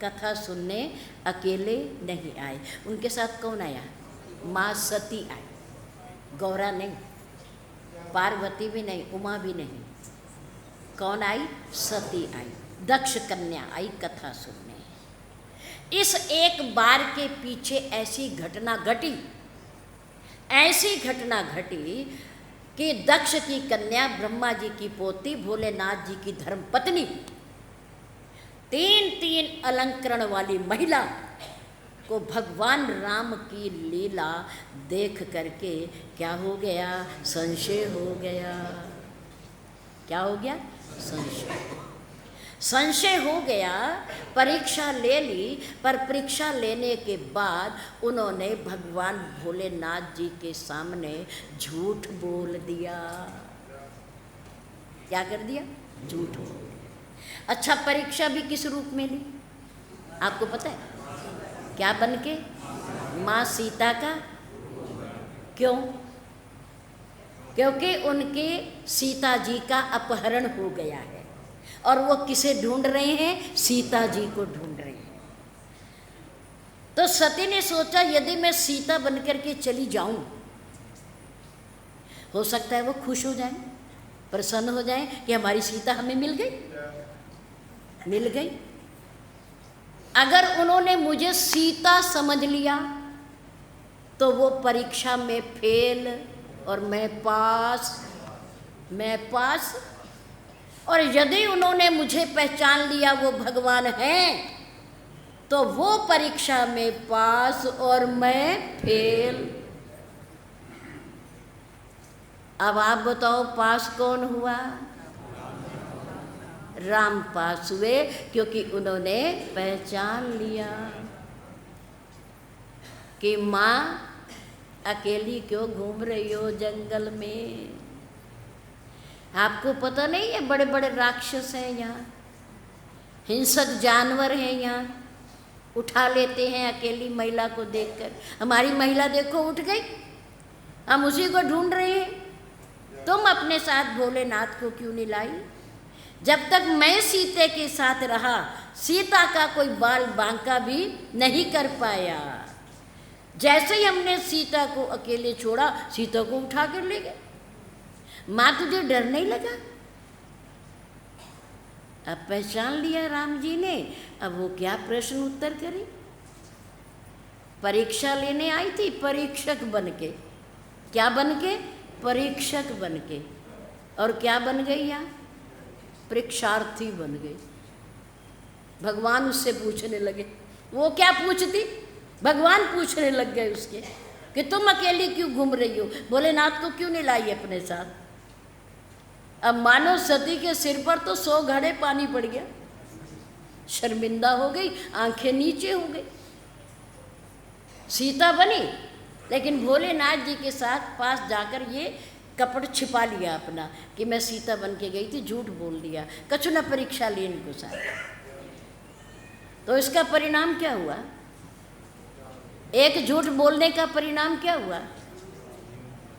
कथा सुनने अकेले नहीं आए। उनके साथ कौन आया? माँ सती आई, गौरा नहीं, पार्वती भी नहीं, उमा भी नहीं। कौन आई? सती आई, दक्ष कन्या आई कथा सुनने। इस एक बार के पीछे ऐसी घटना घटी, ऐसी घटना घटी कि दक्ष की कन्या, ब्रह्मा जी की पोती, भोलेनाथ जी की धर्मपत्नी, 3 अलंकरण वाली महिला को भगवान राम की लीला देख करके क्या हो गया? संशय हो गया। क्या हो गया? संशय। संशय हो गया। परीक्षा ले ली, पर परीक्षा लेने के बाद उन्होंने भगवान भोलेनाथ जी के सामने झूठ बोल दिया। क्या कर दिया? झूठ बोल दिया। अच्छा, परीक्षा भी किस रूप में ली आपको पता है? क्या बन के? माँ सीता का। क्यों? क्योंकि उनके सीता जी का अपहरण हो गया है और वो किसे ढूंढ रहे हैं? सीता जी को ढूंढ रहे हैं। तो सती ने सोचा, यदि मैं सीता बनकर के चली जाऊं, हो सकता है वो खुश हो जाएं, प्रसन्न हो जाएं कि हमारी सीता हमें मिल गई, मिल गई। अगर उन्होंने मुझे सीता समझ लिया तो वो परीक्षा में फेल और मैं पास, मैं पास। और यदि उन्होंने मुझे पहचान लिया वो भगवान हैं तो वो परीक्षा में पास और मैं फेल। अब आप बताओ पास कौन हुआ? राम पास हुए, क्योंकि उन्होंने पहचान लिया कि माँ अकेली क्यों घूम रही हो जंगल में। आपको पता नहीं है बड़े बड़े राक्षस हैं यहाँ, हिंसक जानवर हैं यहाँ, उठा लेते हैं अकेली महिला को देखकर। हमारी महिला देखो उठ गई, हम उसी को ढूंढ रहे हैं। तुम अपने साथ भोलेनाथ को क्यों नहीं लाई? जब तक मैं सीता के साथ रहा, सीता का कोई बाल बांका भी नहीं कर पाया। जैसे ही हमने सीता को अकेले छोड़ा, सीता को उठा कर ले गए। माँ तुझे डर नहीं लगा? अब पहचान लिया राम जी ने। अब वो क्या प्रश्न उत्तर करी? परीक्षा लेने आई थी परीक्षक बन के। क्या बन के? परीक्षक बन के। और क्या बन गई यहाँ? परीक्षार्थी बन गई। भगवान उससे पूछने लगे। वो क्या पूछती? भगवान पूछने लग गए उसके कि तुम अकेली क्यों घूम रही हो, भोलेनाथ को क्यों नहीं लाई अपने साथ? अब मानो सती के सिर पर तो 100 घड़े पानी पड़ गया। शर्मिंदा हो गई, आंखें नीचे हो गई। सीता बनी, लेकिन भोलेनाथ जी के साथ पास जाकर ये कपट छिपा लिया अपना कि मैं सीता बन के गई थी, झूठ बोल दिया। कछु न परीक्षा लेने को साथ। तो इसका परिणाम क्या हुआ? एक झूठ बोलने का परिणाम क्या हुआ?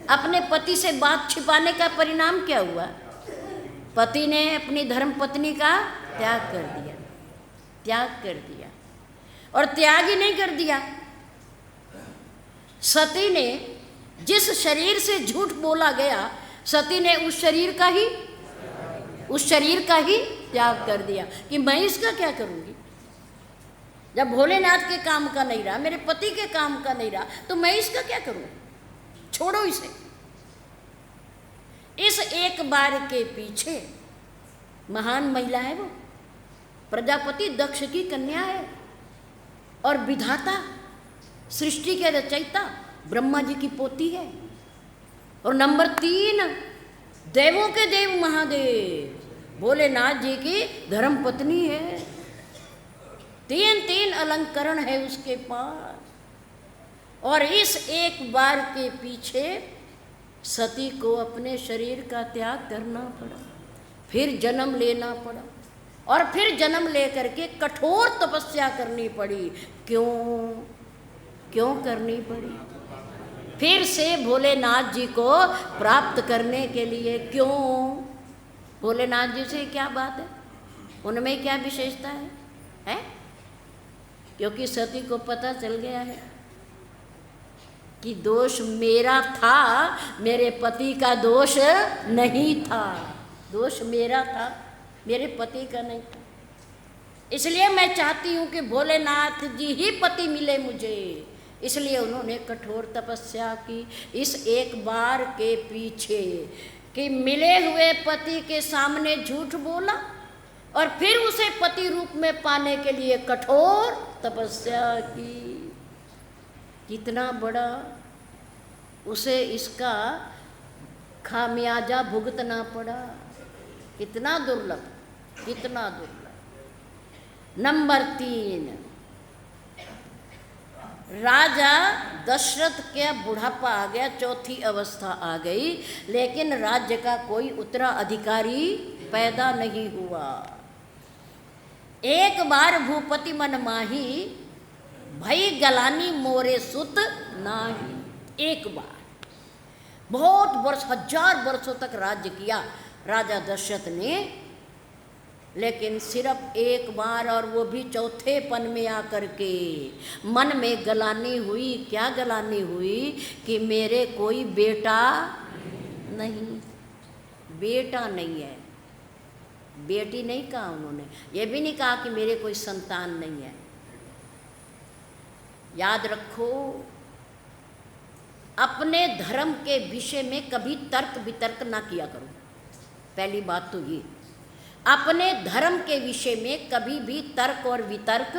अपने पति से बात छिपाने का परिणाम क्या हुआ? पति ने अपनी धर्म पत्नी का त्याग कर दिया। त्याग कर दिया। और त्याग ही नहीं कर दिया, सती ने जिस शरीर से झूठ बोला गया, सती ने उस शरीर का ही त्याग कर दिया कि मैं इसका क्या करूंगी। जब भोलेनाथ के काम का नहीं रहा, मेरे पति के काम का नहीं रहा, तो मैं इसका क्या करूं? छोड़ो इसे। इस एक बार के पीछे महान महिला है वो, प्रजापति दक्ष की कन्या है और विधाता सृष्टि के रचयिता ब्रह्मा जी की पोती है। और नंबर 3 देवों के देव महादेव भोलेनाथ जी की धर्म पत्नी है। 3 अलंकरण है उसके पास। और इस एक बार के पीछे सती को अपने शरीर का त्याग करना पड़ा, फिर जन्म लेना पड़ा, और फिर जन्म लेकर के कठोर तपस्या करनी पड़ी। क्यों करनी पड़ी? फिर से भोलेनाथ जी को प्राप्त करने के लिए। क्यों? भोलेनाथ जी से क्या बात है? उनमें क्या विशेषता है? क्योंकि सती को पता चल गया है कि दोष मेरा था, मेरे पति का दोष नहीं था। दोष मेरा था, मेरे पति का नहीं था। इसलिए मैं चाहती हूँ कि भोलेनाथ जी ही पति मिले मुझे। इसलिए उन्होंने कठोर तपस्या की इस एक बार के पीछे कि मिले हुए पति के सामने झूठ बोला और फिर उसे पति रूप में पाने के लिए कठोर तपस्या की। कितना बड़ा उसे इसका खामियाजा भुगतना पड़ा। कितना दुर्लभ, कितना दुर्लभ। नंबर 3, राजा दशरथ के बुढ़ापा आ गया, चौथी अवस्था आ गई, लेकिन राज्य का कोई उत्तराधिकारी पैदा नहीं हुआ। एक बार भूपति मन माही, भई गलानी मोरे सुत नाही। एक बार, बहुत वर्ष, 1000 वर्षों तक राज्य किया राजा दशरथ ने, लेकिन सिर्फ एक बार, और वो भी चौथेपन में आकर के मन में गलानी हुई। क्या गलानी हुई? कि मेरे कोई बेटा नहीं, बेटा नहीं है। बेटी नहीं कहा उन्होंने, ये भी नहीं कहा कि मेरे कोई संतान नहीं है। याद रखो, अपने धर्म के विषय में कभी तर्क वितर्क ना किया करो। पहली बात तो ये, अपने धर्म के विषय में कभी भी तर्क और वितर्क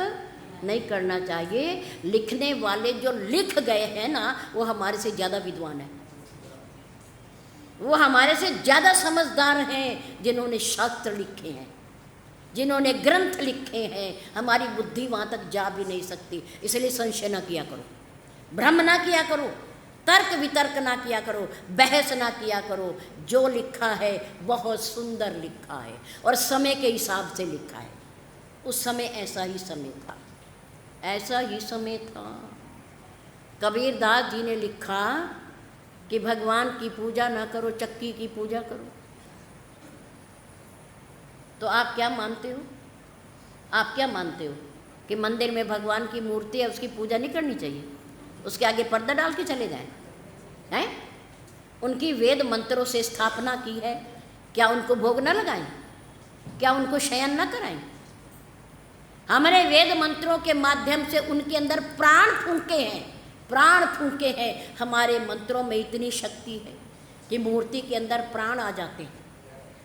नहीं करना चाहिए। लिखने वाले जो लिख गए हैं ना, वो हमारे से ज़्यादा विद्वान हैं, वो हमारे से ज़्यादा समझदार हैं जिन्होंने शास्त्र लिखे हैं। जिन्होंने ग्रंथ लिखे हैं, हमारी बुद्धि वहाँ तक जा भी नहीं सकती। इसलिए संशय ना किया करो, भ्रम ना किया करो, तर्क वितर्क ना किया करो, बहस ना किया करो। जो लिखा है बहुत सुंदर लिखा है और समय के हिसाब से लिखा है। उस समय ऐसा ही समय था, ऐसा ही समय था। कबीरदास जी ने लिखा कि भगवान की पूजा ना करो, चक्की की पूजा करो। तो आप क्या मानते हो? आप क्या मानते हो कि मंदिर में भगवान की मूर्ति है, उसकी पूजा नहीं करनी चाहिए? उसके आगे पर्दा डाल के चले जाएं? हैं? उनकी वेद मंत्रों से स्थापना की है, क्या उनको भोग न लगाएं? क्या उनको शयन न कराएं? हमारे वेद मंत्रों के माध्यम से उनके अंदर प्राण फूंके हैं, प्राण फूंके हैं। हमारे मंत्रों में इतनी शक्ति है कि मूर्ति के अंदर प्राण आ जाते हैं,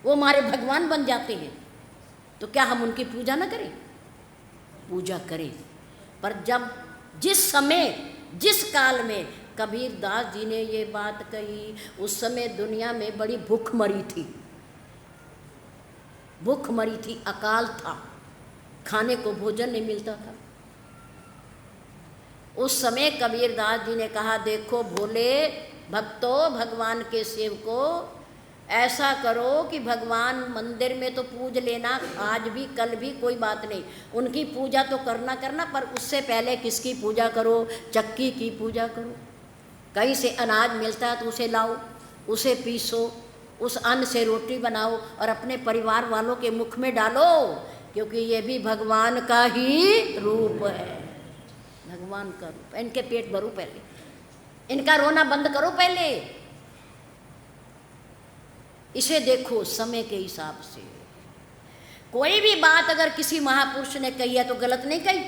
वो हमारे भगवान बन जाते हैं। तो क्या हम उनकी पूजा न करें? पूजा करें। पर जब जिस समय जिस काल में कबीरदास जी ने ये बात कही, उस समय दुनिया में बड़ी भूखमरी थी, भूखमरी थी, अकाल था, खाने को भोजन नहीं मिलता था। उस समय कबीरदास जी ने कहा, देखो भोले भक्तों, भगवान के सेवकों, ऐसा करो कि भगवान मंदिर में तो पूज लेना, आज भी कल भी, कोई बात नहीं, उनकी पूजा तो करना करना, पर उससे पहले किसकी पूजा करो? चक्की की पूजा करो। कहीं से अनाज मिलता है तो उसे लाओ, उसे पीसो, उस अन्न से रोटी बनाओ और अपने परिवार वालों के मुख में डालो, क्योंकि ये भी भगवान का ही रूप है, भगवान का रूप। इनके पेट भरो पहले, इनका रोना बंद करो पहले, इसे देखो समय के हिसाब से। कोई भी बात अगर किसी महापुरुष ने कही है तो गलत नहीं कही,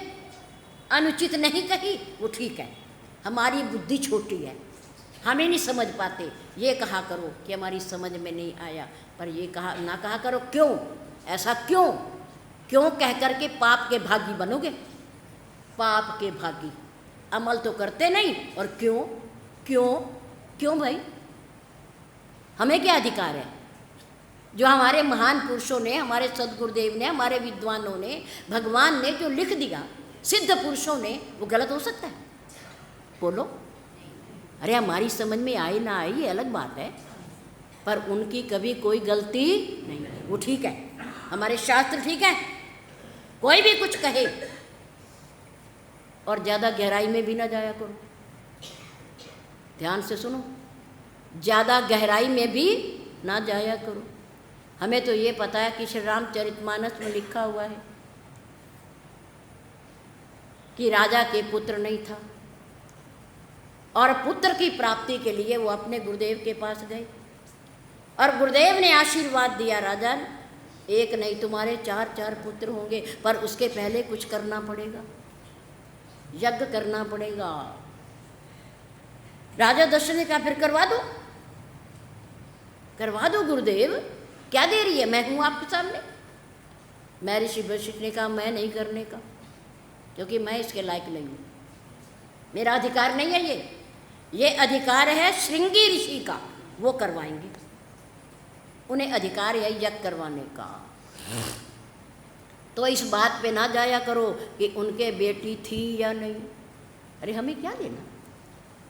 अनुचित नहीं कही, वो ठीक है। हमारी बुद्धि छोटी है, हमें नहीं समझ पाते। ये कहा करो कि हमारी समझ में नहीं आया, पर ये कहा ना कहा करो। क्यों ऐसा? क्यों क्यों कह कर के पाप के भागी बनोगे? पाप के भागी, अमल तो करते नहीं, और क्यों क्यों क्यों भाई? हमें क्या अधिकार है? जो हमारे महान पुरुषों ने, हमारे सदगुरुदेव ने, हमारे विद्वानों ने, भगवान ने जो लिख दिया, सिद्ध पुरुषों ने, वो गलत हो सकता है? बोलो। अरे हमारी समझ में आए ना आए ये अलग बात है, पर उनकी कभी कोई गलती नहीं, वो ठीक है, हमारे शास्त्र ठीक है। कोई भी कुछ कहे और ज़्यादा गहराई में भी ना जाया करो, ध्यान से सुनो, ज़्यादा गहराई में भी ना जाया करो। हमें तो ये पता है कि श्री रामचरितमानस में लिखा हुआ है कि राजा के पुत्र नहीं था, और पुत्र की प्राप्ति के लिए वो अपने गुरुदेव के पास गए, और गुरुदेव ने आशीर्वाद दिया, राजा एक नहीं तुम्हारे 4 पुत्र होंगे, पर उसके पहले कुछ करना पड़ेगा, यज्ञ करना पड़ेगा। राजा दशरथ ने कहा फिर करवा दो, करवा दो गुरुदेव, क्या दे रही है, मैं हूँ आपके सामने। महर्षि वशिष्ठ ने कहा मैं नहीं करने का, क्योंकि मैं इसके लायक नहीं हूँ, मेरा अधिकार नहीं है, ये अधिकार है श्रृंगी ऋषि का, वो करवाएंगे, उन्हें अधिकार है यज्ञ करवाने का। तो इस बात पे ना जाया करो कि उनके बेटी थी या नहीं। अरे हमें क्या लेना,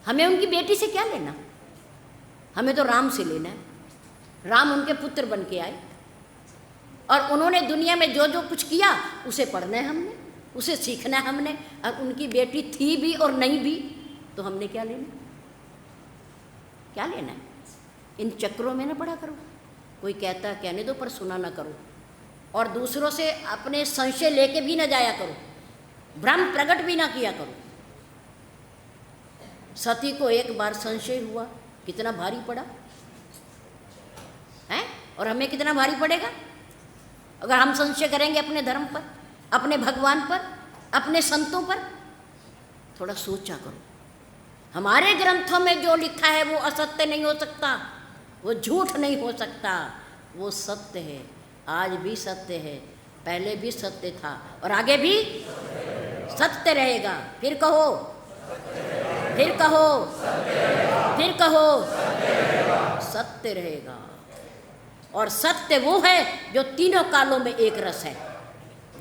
हमें उनकी बेटी से क्या लेना, हमें तो राम से लेना है। राम उनके पुत्र बन के आए, और उन्होंने दुनिया में जो जो कुछ किया उसे पढ़ना है हमने, उसे सीखना है हमने। और उनकी बेटी थी भी और नहीं भी तो हमने क्या लेना, क्या लेना है? इन चक्रों में ना पड़ा करो। कोई कहता कहने दो, पर सुना ना करो, और दूसरों से अपने संशय लेके भी ना जाया करो, भ्रम प्रकट भी ना किया करो। सती को एक बार संशय हुआ, कितना भारी पड़ा है, और हमें कितना भारी पड़ेगा अगर हम संशय करेंगे अपने धर्म पर, अपने भगवान पर, अपने संतों पर। थोड़ा सोचा करो, हमारे ग्रंथों में जो लिखा है वो असत्य नहीं हो सकता, वो झूठ नहीं हो सकता, वो सत्य है, आज भी सत्य है, पहले भी सत्य था और आगे भी सत्य रहेगा। फिर कहो, फिर कहो, फिर कहो, सत्य रहेगा। और सत्य वो है जो तीनों कालों में एक रस है,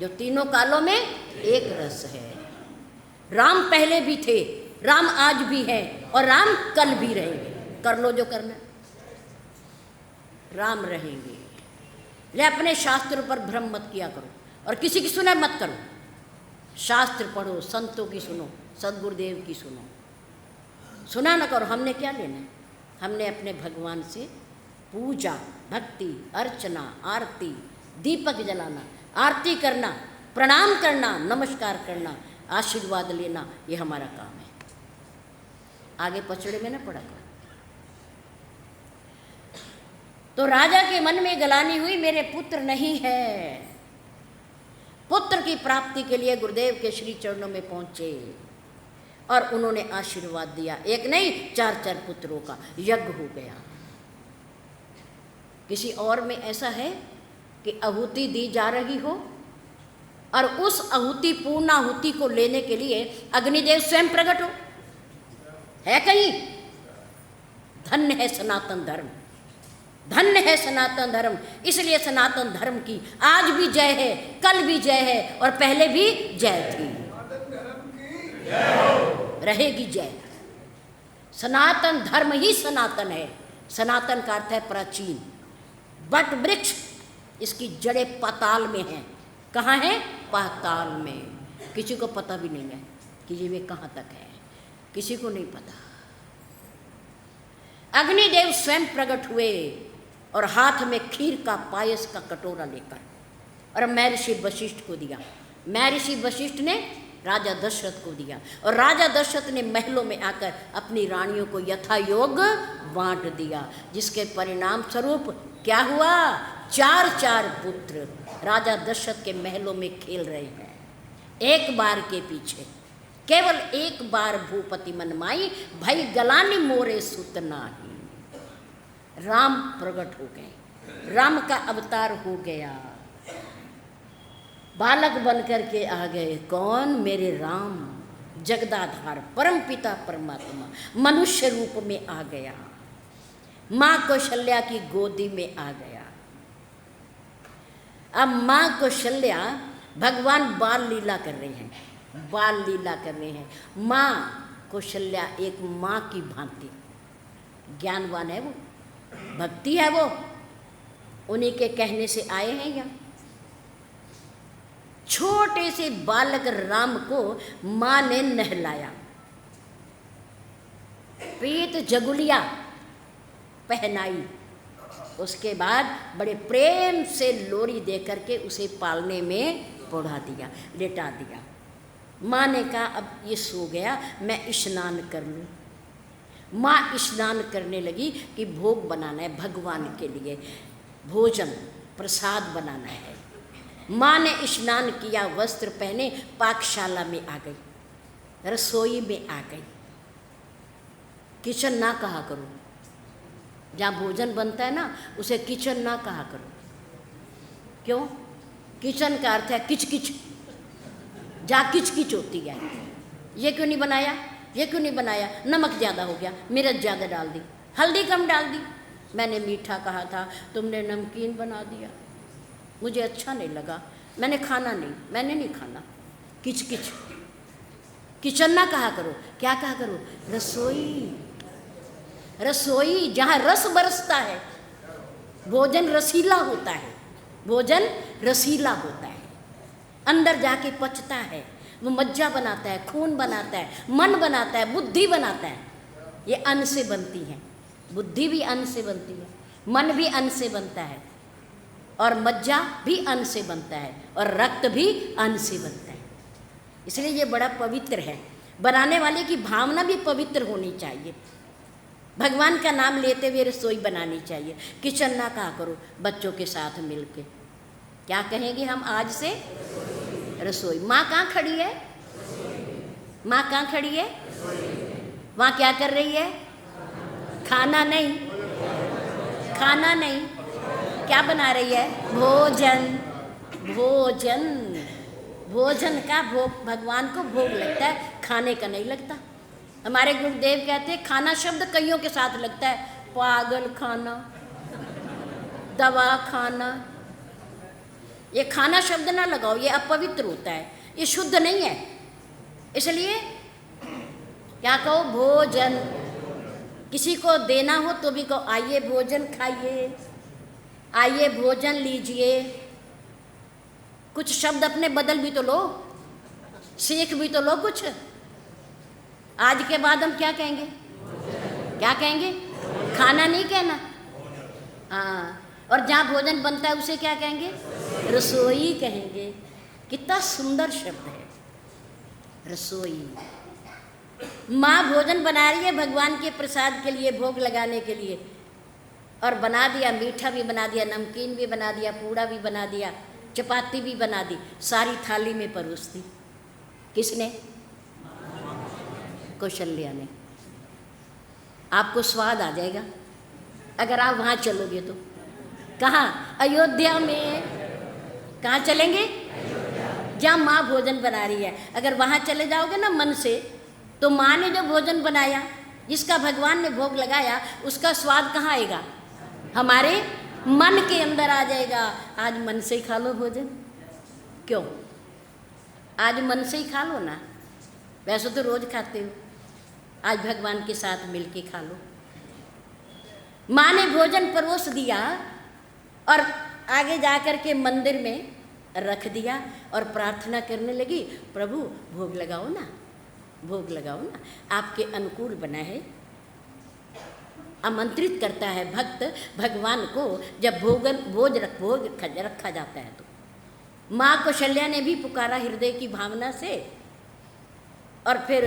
जो तीनों कालों में एक रस है। राम पहले भी थे, राम आज भी है और राम कल भी रहेंगे। कर लो जो करना, राम रहेंगे। ले अपने शास्त्रों पर भ्रम मत किया करो और किसी की सुना मत करो। शास्त्र पढ़ो, संतों की सुनो, सदगुरुदेव की सुनो, सुना न करो। हमने क्या लेना है? हमने अपने भगवान से पूजा, भक्ति, अर्चना, आरती, दीपक जलाना, आरती करना, प्रणाम करना, नमस्कार करना, आशीर्वाद लेना, ये हमारा काम है। आगे पचड़े में न पड़ा करो। तो राजा के मन में गलानी हुई, मेरे पुत्र नहीं है। पुत्र की प्राप्ति के लिए गुरुदेव के श्री चरणों में पहुंचे और उन्होंने आशीर्वाद दिया। एक नहीं, 4 पुत्रों का यज्ञ हो गया। किसी और में ऐसा है कि आहुति दी जा रही हो और उस आहुति, पूर्णाहुति को लेने के लिए अग्निदेव स्वयं प्रकट हो? है कहीं? धन्य है सनातन धर्म, धन्य है सनातन धर्म। इसलिए सनातन धर्म की आज भी जय है, कल भी जय है और पहले भी जय थी, रहेगी जय। सनातन धर्म ही सनातन है। सनातन का अर्थ है प्राचीन। बट वृक्ष, इसकी जड़ें पाताल में हैं। कहाँ है? पाताल में। किसी को पता भी नहीं है कि ये वे कहाँ तक है, किसी को नहीं पता। अग्निदेव स्वयं प्रकट हुए और हाथ में खीर का पायस का कटोरा लेकर और महर्षि वशिष्ठ को दिया। महर्षि वशिष्ठ ने राजा दशरथ को दिया और राजा दशरथ ने महलों में आकर अपनी रानियों को यथा योग बांट दिया, जिसके परिणाम स्वरूप क्या हुआ? 4 पुत्र राजा दशरथ के महलों में खेल रहे हैं। एक बार के पीछे केवल एक बार भूपति मनमाई, भई गलानी मोरे सुत नाही। राम प्रकट हो गए, राम का अवतार हो गया, बालक बनकर के आ गए। कौन? मेरे राम, जगदाधार परमपिता परमात्मा मनुष्य रूप में आ गया, माँ कौशल्या की गोदी में आ गया। अब माँ कौशल्या, भगवान बाल लीला कर रहे हैं, बाल लीला कर रहे हैं। माँ कौशल्या एक माँ की भांति ज्ञानवान है, वो भक्ति है, वो उन्हीं के कहने से आए हैं यहाँ। छोटे से बालक राम को माँ ने नहलाया, पीत जगुलिया पहनाई, उसके बाद बड़े प्रेम से लोरी दे करके उसे पालने में पढ़ा दिया, लेटा दिया। माँ ने कहा अब ये सो गया, मैं स्नान कर लूँ। माँ स्नान करने लगी कि भोग बनाना है भगवान के लिए, भोजन प्रसाद बनाना है। माँ ने स्नान किया, वस्त्र पहने, पाकशाला में आ गई, रसोई में आ गई। किचन ना कहा करो, जहाँ भोजन बनता है ना उसे किचन ना कहा करो। क्यों? किचन का अर्थ है किचकिच, जहाँ किचकिच होती है। ये क्यों नहीं बनाया, ये क्यों नहीं बनाया, नमक ज़्यादा हो गया, मिर्च ज़्यादा डाल दी, हल्दी कम डाल दी, मैंने मीठा कहा था तुमने नमकीन बना दिया, मुझे अच्छा नहीं लगा, मैंने खाना नहीं, मैंने नहीं खाना। किचकिच। किचन ना कहा करो, क्या कहा करो? रसोई। रसोई जहाँ रस बरसता है, भोजन रसीला होता है, भोजन रसीला होता है, अंदर जाके पचता है, वो मज्जा बनाता है, खून बनाता है, मन बनाता है, बुद्धि बनाता है। ये अन्न से बनती है, बुद्धि भी अन्न से बनती है, मन भी अन्न से बनता है, और मज्जा भी अन्न से बनता है, और रक्त भी अन्न से बनता है। इसलिए ये बड़ा पवित्र है। बनाने वाले की भावना भी पवित्र होनी चाहिए। भगवान का नाम लेते हुए रसोई बनानी चाहिए। किचन ना कहा करो, बच्चों के साथ मिलके क्या कहेंगे हम आज से? रसोई। माँ कहाँ खड़ी है? माँ कहाँ खड़ी है? वहाँ क्या कर रही है? खाना नहीं, खाना नहीं, क्या बना रही है? भोजन। भोजन, भोजन का भोग, भगवान को भोग लगता है, खाने का नहीं लगता। हमारे गुरुदेव कहते हैं खाना शब्द कईयों के साथ लगता है, पागल खाना, दवा खाना, ये खाना शब्द ना लगाओ, ये अपवित्र होता है, ये शुद्ध नहीं है। इसलिए क्या कहो? भोजन। किसी को देना हो तो भी कहो आइए भोजन खाइए, आइए भोजन लीजिए। कुछ शब्द अपने बदल भी तो लो, सीख भी तो लो कुछ। आज के बाद हम क्या कहेंगे? क्या कहेंगे? खाना नहीं कहना। हाँ, और जहाँ भोजन बनता है उसे क्या कहेंगे? रसोई कहेंगे। कितना सुंदर शब्द है रसोई। माँ भोजन बना रही है भगवान के प्रसाद के लिए, भोग लगाने के लिए, और बना दिया, मीठा भी बना दिया, नमकीन भी बना दिया, पूड़ा भी बना दिया, चपाती भी बना दी, सारी थाली में परोस दी। किसने? कौशल्या ने। आपको स्वाद आ जाएगा अगर आप वहाँ चलोगे तो। कहाँ? अयोध्या में। कहाँ चलेंगे? जहाँ माँ भोजन बना रही है। अगर वहाँ चले जाओगे ना मन से, तो माँ ने जो भोजन बनाया, जिसका भगवान ने भोग लगाया, उसका स्वाद कहाँ आएगा? हमारे मन के अंदर आ जाएगा। आज मन से ही खा लो भोजन। क्यों? आज मन से ही खा लो ना, वैसे तो रोज खाते हो, आज भगवान के साथ मिलके खा लो। माँ ने भोजन परोस दिया और आगे जाकर के मंदिर में रख दिया और प्रार्थना करने लगी, प्रभु भोग लगाओ ना, भोग लगाओ ना, आपके अनुकूल बना है। आमंत्रित करता है भक्त भगवान को जब भोग रखा जाता है तो। माँ कौशल्या ने भी पुकारा हृदय की भावना से, और फिर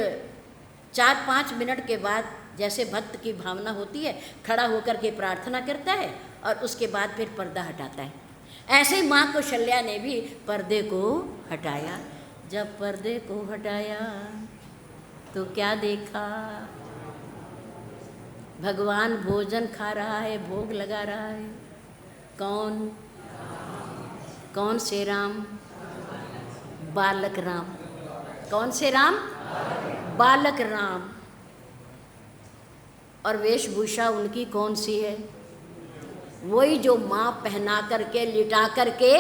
4-5 मिनट के बाद जैसे भक्त की भावना होती है, खड़ा होकर के प्रार्थना करता है और उसके बाद फिर पर्दा हटाता है। ऐसे ही माँ कौशल्या ने भी पर्दे को हटाया। जब पर्दे को हटाया तो क्या देखा? भगवान भोजन खा रहा है, भोग लगा रहा है। कौन? कौन से राम? बालक राम। कौन से राम? बालक राम। और वेशभूषा उनकी कौन सी है? वही जो माँ पहना करके लिटा करके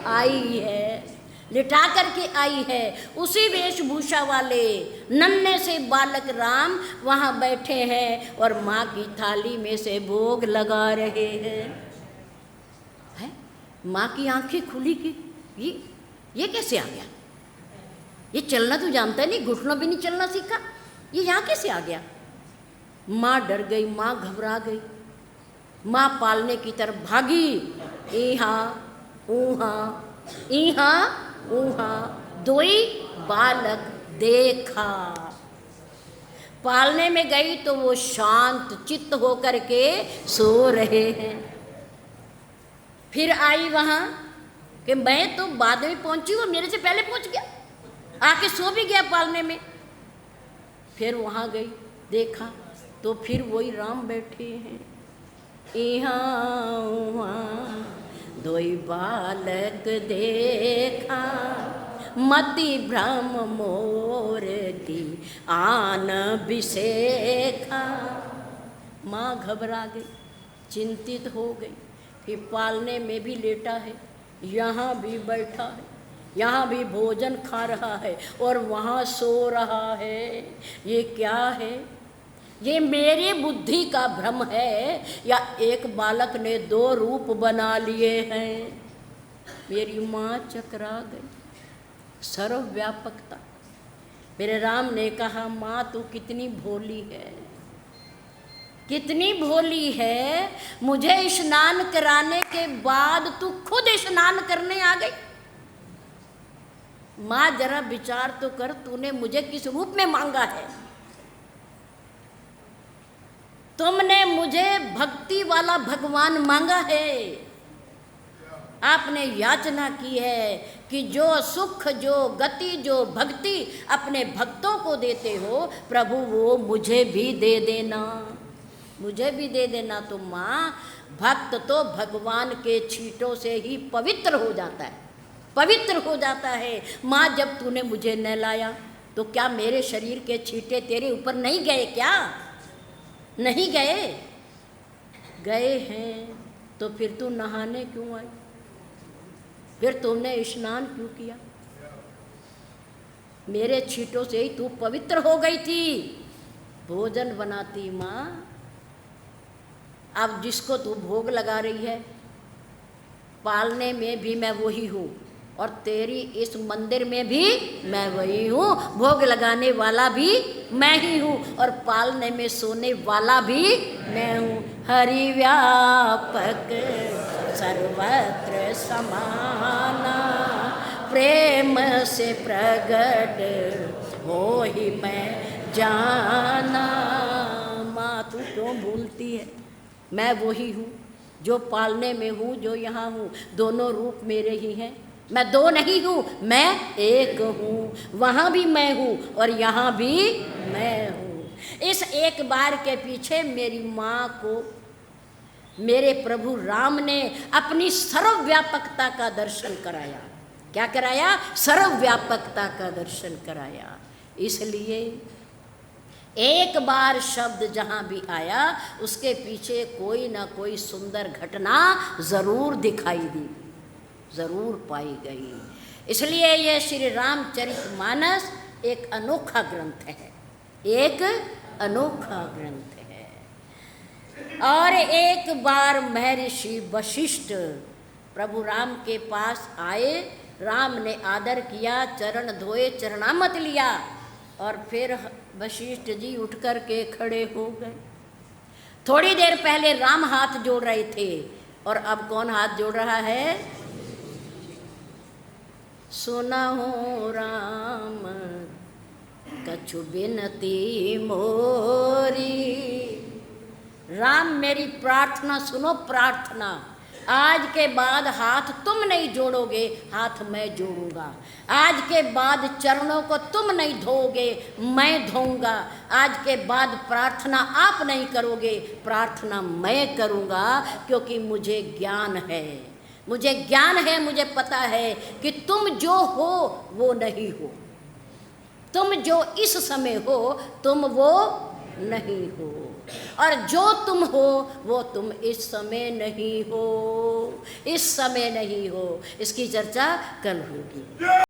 आई है, लिटा करके आई है। उसी वेशभूषा वाले नन्हे से बालक राम वहाँ बैठे हैं और माँ की थाली में से भोग लगा रहे हैं। है? माँ की आंखें खुली कि ये कैसे आ गया? ये चलना तो जानता है नहीं, घुटनों भी नहीं चलना सीखा, ये यहाँ कैसे आ गया? माँ डर गई, माँ घबरा गई। माँ पालने की तरफ भागी। यहाँ ऊहाँ, यहाँ ऊहाँ, दोई बालक देखा। पालने में गई तो वो शांत चित्त होकर के सो रहे हैं। फिर आई वहाँ कि मैं तो बाद में पहुंची हूँ, मेरे से पहले पहुंच गया, आके सो भी गया पालने में। फिर वहाँ गई, देखा तो फिर वही राम बैठे हैं। यहाँ वहाँ दोई बालक देखा, मति भ्रम मोर की आन बिसेखा। माँ घबरा गई, चिंतित हो गई। फिर पालने में भी लेटा है, यहाँ भी बैठा है, यहाँ भी भोजन खा रहा है और वहाँ सो रहा है। ये क्या है? ये मेरे बुद्धि का भ्रम है या एक बालक ने 2 रूप बना लिए हैं? मेरी माँ चकरा गई। सर्वव्यापकता। मेरे राम ने कहा, माँ तू कितनी भोली है, कितनी भोली है। मुझे स्नान कराने के बाद तू खुद स्नान करने आ गई। माँ जरा विचार तो कर, तूने मुझे किस रूप में मांगा है? तुमने मुझे भक्ति वाला भगवान मांगा है। आपने याचना की है कि जो सुख, जो गति, जो भक्ति अपने भक्तों को देते हो प्रभु, वो मुझे भी दे देना, मुझे भी दे देना। तो माँ, भक्त तो भगवान के छींटों से ही पवित्र हो जाता है, पवित्र हो जाता है। माँ, जब तूने मुझे नहलाया तो क्या मेरे शरीर के छींटे तेरे ऊपर नहीं गए क्या? नहीं गए? गए हैं तो फिर तू नहाने क्यों आई? फिर तुमने स्नान क्यों किया? मेरे छींटों से ही तू पवित्र हो गई थी। भोजन बनाती माँ, अब जिसको तू भोग लगा रही है, पालने में भी मैं वही हूँ और तेरी इस मंदिर में भी मैं वही हूँ। भोग लगाने वाला भी मैं ही हूँ और पालने में सोने वाला भी मैं हूँ। हरि व्यापक सर्वत्र समाना, प्रेम से प्रगट हो ही मैं जाना। माँ तू क्यों भूलती है? मैं वही हूँ जो पालने में हूँ, जो यहाँ हूँ। दोनों रूप मेरे ही हैं। मैं दो नहीं हूँ, मैं एक हूँ। वहाँ भी मैं हूँ और यहाँ भी मैं हूँ। इस एक बार के पीछे मेरी माँ को मेरे प्रभु राम ने अपनी सर्वव्यापकता का दर्शन कराया। क्या कराया? सर्वव्यापकता का दर्शन कराया। इसलिए एक बार शब्द जहाँ भी आया उसके पीछे कोई ना कोई सुंदर घटना जरूर दिखाई दी, जरूर पाई गई। इसलिए ये श्री रामचरितमानस एक अनोखा ग्रंथ है, एक अनोखा ग्रंथ है। और एक बार महर्षि वशिष्ठ प्रभु राम के पास आए, राम ने आदर किया, चरण धोए, चरणामत लिया और फिर वशिष्ठ जी उठ कर के खड़े हो गए। थोड़ी देर पहले राम हाथ जोड़ रहे थे और अब कौन हाथ जोड़ रहा है? सुना हो राम कछु बिनती मोरी। राम मेरी प्रार्थना सुनो, प्रार्थना। आज के बाद हाथ तुम नहीं जोड़ोगे, हाथ मैं जोड़ूंगा। आज के बाद चरणों को तुम नहीं धोगे, मैं धोऊंगा। आज के बाद प्रार्थना आप नहीं करोगे, प्रार्थना मैं करूंगा, क्योंकि मुझे ज्ञान है। मुझे ज्ञान है, मुझे पता है कि तुम जो हो वो नहीं हो, तुम जो इस समय हो तुम वो नहीं हो, और जो तुम हो वो तुम इस समय नहीं हो, इस समय नहीं हो। इसकी चर्चा कल होगी।